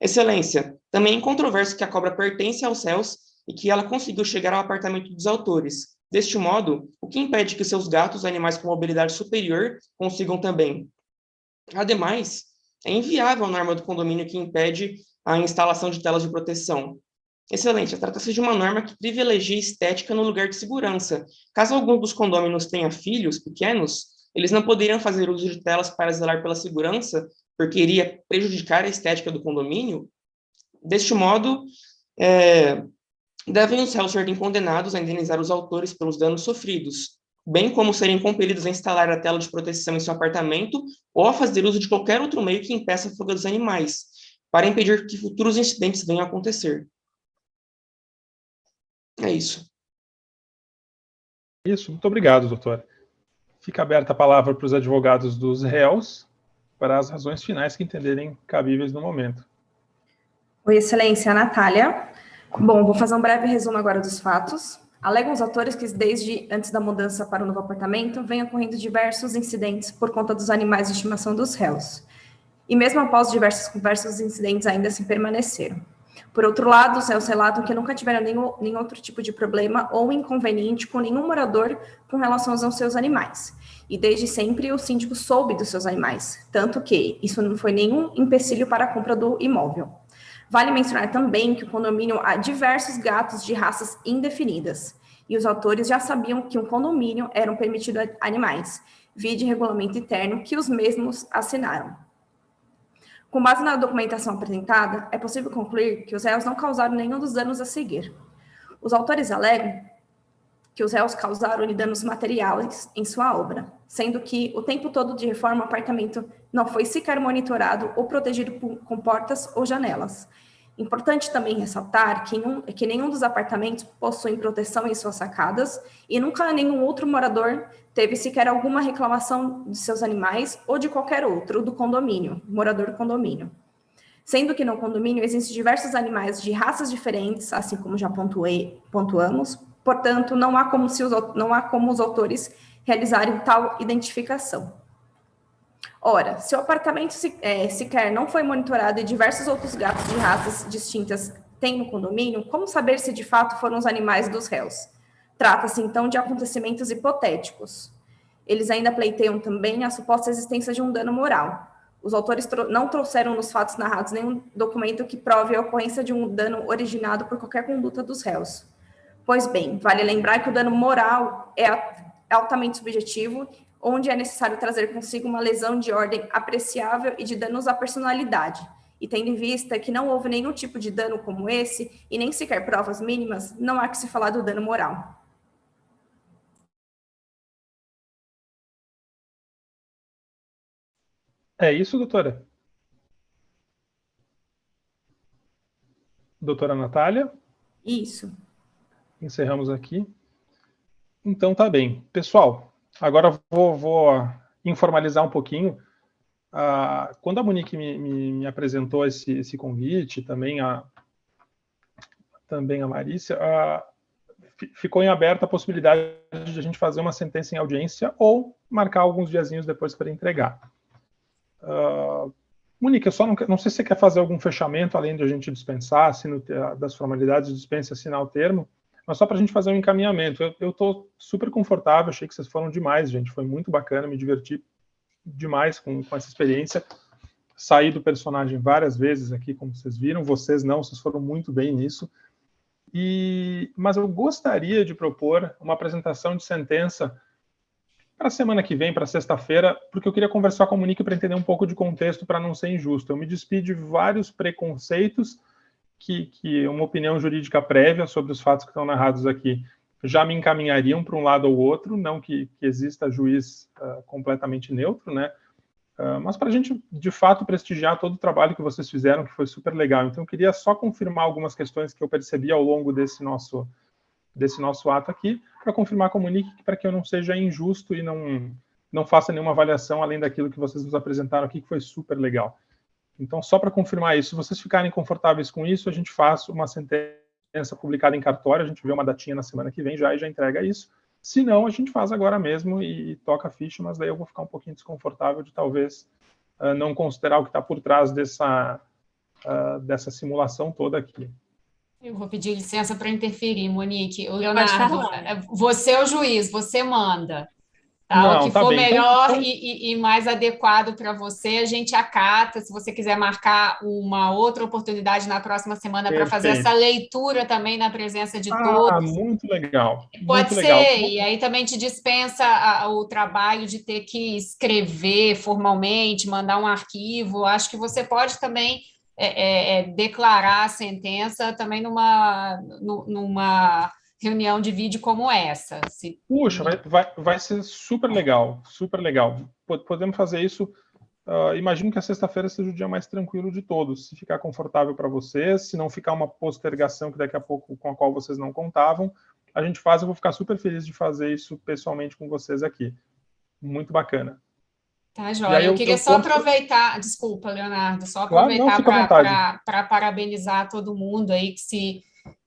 Excelência, também é incontroverso que a cobra pertence aos réus e que ela conseguiu chegar ao apartamento dos autores. Deste modo, o que impede que seus gatos, animais com mobilidade superior, consigam também? Ademais, é inviável a norma do condomínio que impede a instalação de telas de proteção. Excelente, trata-se de uma norma que privilegia estética no lugar de segurança. Caso algum dos condôminos tenha filhos pequenos, eles não poderiam fazer uso de telas para zelar pela segurança, porque iria prejudicar a estética do condomínio. Deste modo, devem os réus serem condenados a indenizar os autores pelos danos sofridos, bem como serem compelidos a instalar a tela de proteção em seu apartamento ou a fazer uso de qualquer outro meio que impeça a fuga dos animais, para impedir que futuros incidentes venham a acontecer. É isso. Isso, muito obrigado, doutor. Fica aberta a palavra para os advogados dos réus para as razões finais que entenderem cabíveis no momento. Oi, Excelência, Natália. Bom, vou fazer um breve resumo agora dos fatos. Alegam os autores que desde antes da mudança para o novo apartamento vem ocorrendo diversos incidentes por conta dos animais de estimação dos réus. E mesmo após diversos incidentes ainda assim permaneceram. Por outro lado, os réus relatam que nunca tiveram nenhum outro tipo de problema ou inconveniente com nenhum morador com relação aos seus animais. E desde sempre o síndico soube dos seus animais, tanto que isso não foi nenhum empecilho para a compra do imóvel. Vale mencionar também que o condomínio há diversos gatos de raças indefinidas, e os autores já sabiam que um condomínio eram permitidos animais, vide regulamento interno que os mesmos assinaram. Com base na documentação apresentada, é possível concluir que os réus não causaram nenhum dos danos a seguir. Os autores alegam que os réus causaram danos materiais em sua obra, sendo que o tempo todo de reforma o apartamento não foi sequer monitorado ou protegido com portas ou janelas. Importante também ressaltar que nenhum dos apartamentos possui proteção em suas sacadas e nunca nenhum outro morador teve sequer alguma reclamação de seus animais ou de qualquer outro do condomínio, morador do condomínio. Sendo que no condomínio existem diversos animais de raças diferentes, assim como já pontuamos, portanto, não há como os autores realizarem tal identificação. Ora, se o apartamento sequer não foi monitorado e diversos outros gatos de raças distintas têm no condomínio, como saber se de fato foram os animais dos réus? Trata-se, então, de acontecimentos hipotéticos. Eles ainda pleiteiam também a suposta existência de um dano moral. Os autores não trouxeram nos fatos narrados nenhum documento que prove a ocorrência de um dano originado por qualquer conduta dos réus. Pois bem, vale lembrar que o dano moral é altamente subjetivo, onde é necessário trazer consigo uma lesão de ordem apreciável e de danos à personalidade. E tendo em vista que não houve nenhum tipo de dano como esse, e nem sequer provas mínimas, não há que se falar do dano moral. É isso, doutora? Doutora Natália? Isso. Encerramos aqui. Então, tá bem. Pessoal, agora vou informalizar um pouquinho. Quando a Monique me apresentou esse convite, também a Marícia, ficou em aberta a possibilidade de a gente fazer uma sentença em audiência ou marcar alguns diazinhos depois para entregar. Monique, eu só não sei se você quer fazer algum fechamento, além de a gente dispensar, das formalidades, dispensa assinar o termo, mas só para a gente fazer um encaminhamento. Eu estou super confortável, achei que vocês foram demais, gente, foi muito bacana, me diverti demais com essa experiência. Saí do personagem várias vezes aqui, como vocês viram, vocês foram muito bem nisso. Mas eu gostaria de propor uma apresentação de sentença para a semana que vem, para sexta-feira, porque eu queria conversar com a Monique para entender um pouco de contexto, para não ser injusto. Eu me despi de vários preconceitos que uma opinião jurídica prévia sobre os fatos que estão narrados aqui já me encaminhariam para um lado ou outro, não que exista juiz completamente neutro, né? Mas para a gente, de fato, prestigiar todo o trabalho que vocês fizeram, que foi super legal. Então, eu queria só confirmar algumas questões que eu percebi ao longo desse nosso ato aqui, para confirmar com a Monique, para que eu não seja injusto e não faça nenhuma avaliação além daquilo que vocês nos apresentaram aqui, que foi super legal. Então, só para confirmar isso, se vocês ficarem confortáveis com isso, a gente faz uma sentença publicada em cartório, a gente vê uma datinha na semana que vem já e já entrega isso. Se não, a gente faz agora mesmo e toca a ficha, mas daí eu vou ficar um pouquinho desconfortável de talvez não considerar o que está por trás dessa simulação toda aqui. Eu vou pedir licença para interferir, Monique. O Leonardo, você é o juiz, você manda. Tá? Não, o que tá for bem. melhor Então, e mais adequado para você, a gente acata. Se você quiser marcar uma outra oportunidade na próxima semana para fazer essa leitura também na presença de todos. Muito legal. Pode muito ser, legal. E aí também te dispensa o trabalho de ter que escrever formalmente, mandar um arquivo. Acho que você pode também declarar a sentença também numa reunião de vídeo como essa. Puxa, vai ser super legal, super legal. Podemos fazer isso. Imagino que a sexta-feira seja o dia mais tranquilo de todos, se ficar confortável para vocês, se não ficar uma postergação que daqui a pouco com a qual vocês não contavam, a gente faz. Eu vou ficar super feliz de fazer isso pessoalmente com vocês aqui. Muito bacana. Tá, joia. Eu queria só aproveitar, desculpa, Leonardo, só aproveitar para parabenizar todo mundo aí que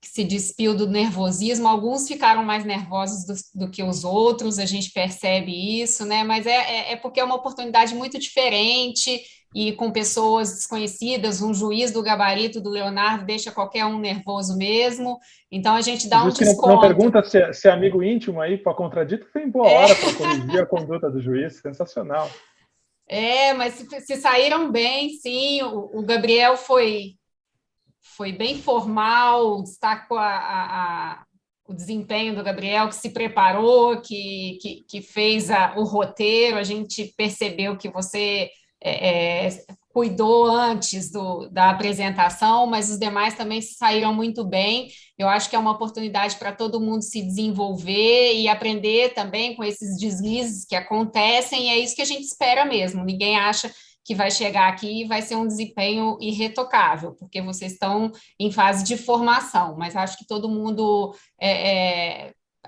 se despiu do nervosismo. Alguns ficaram mais nervosos do que os outros, a gente percebe isso, né? Mas é porque é uma oportunidade muito diferente e com pessoas desconhecidas. Um juiz do gabarito do Leonardo deixa qualquer um nervoso mesmo, então a gente dá um desconto. Não pergunta se é amigo íntimo aí para contradito, tem boa hora para corrigir a conduta do juiz, sensacional. Mas se saíram bem, sim. O Gabriel foi bem formal, destacou o desempenho do Gabriel, que se preparou, que fez o roteiro. A gente percebeu que você cuidou antes da apresentação, mas os demais também saíram muito bem. Eu acho que é uma oportunidade para todo mundo se desenvolver e aprender também com esses deslizes que acontecem, e é isso que a gente espera mesmo. Ninguém acha que vai chegar aqui e vai ser um desempenho irretocável, porque vocês estão em fase de formação, mas acho que todo mundo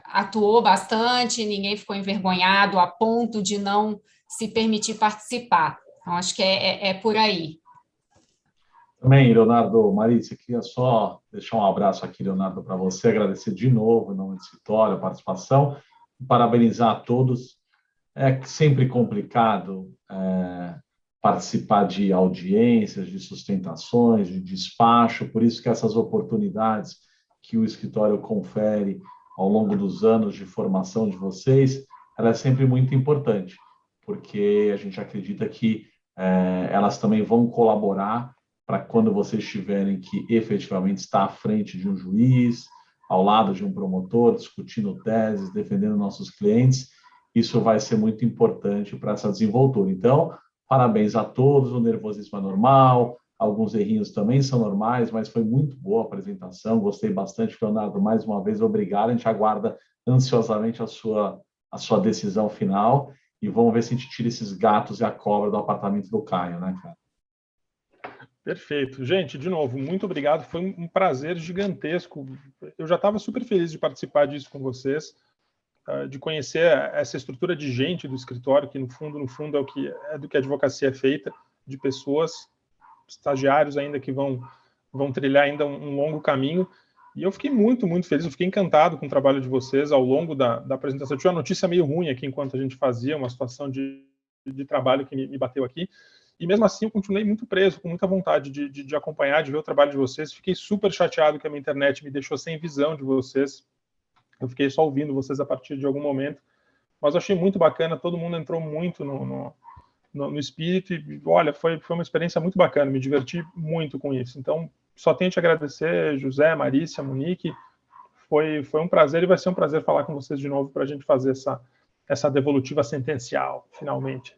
atuou bastante, ninguém ficou envergonhado a ponto de não se permitir participar. Então, acho que é por aí. Também, Leonardo, Marícia, queria só deixar um abraço aqui, Leonardo, para você, agradecer de novo, em nome do escritório, a participação, parabenizar a todos. É sempre complicado participar de audiências, de sustentações, de despacho, por isso que essas oportunidades que o escritório confere ao longo dos anos de formação de vocês, ela é sempre muito importante, porque a gente acredita que elas também vão colaborar para quando vocês tiverem que efetivamente estar à frente de um juiz, ao lado de um promotor, discutindo teses, defendendo nossos clientes, isso vai ser muito importante para essa desenvoltura. Então, parabéns a todos, o nervosismo é normal, alguns errinhos também são normais, mas foi muito boa a apresentação, gostei bastante, Leonardo, mais uma vez, obrigado, a gente aguarda ansiosamente a sua decisão final, e vamos ver se a gente tira esses gatos e a cobra do apartamento do Caio, né, cara? Perfeito. Gente, de novo, muito obrigado. Foi um prazer gigantesco. Eu já estava super feliz de participar disso com vocês, de conhecer essa estrutura de gente do escritório, que no fundo é do que a advocacia é feita, de pessoas, estagiários ainda que vão trilhar ainda um longo caminho. E eu fiquei muito, muito feliz, eu fiquei encantado com o trabalho de vocês ao longo da apresentação. Eu tive uma notícia meio ruim aqui enquanto a gente fazia, uma situação de trabalho que me bateu aqui. E mesmo assim eu continuei muito preso, com muita vontade de acompanhar, de ver o trabalho de vocês. Fiquei super chateado que a minha internet me deixou sem visão de vocês. Eu fiquei só ouvindo vocês a partir de algum momento. Mas eu achei muito bacana, todo mundo entrou muito no espírito. E, olha, foi uma experiência muito bacana, me diverti muito com isso. Então, só tenho a te agradecer, José, Marícia, Monique. Foi um prazer e vai ser um prazer falar com vocês de novo para a gente fazer essa devolutiva sentencial, finalmente.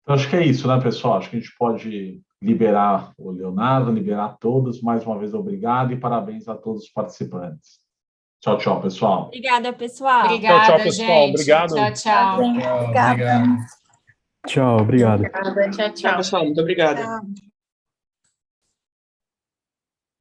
Então, acho que é isso, né, pessoal? Acho que a gente pode liberar o Leonardo, liberar todos. Mais uma vez, obrigado e parabéns a todos os participantes. Tchau, tchau, pessoal. Obrigada, pessoal. Obrigada, tchau, pessoal. gente. Obrigado. Tchau, tchau. Obrigado. Tchau, obrigado. Obrigada, tchau, tchau. Tchau, pessoal. Muito obrigado. Tchau.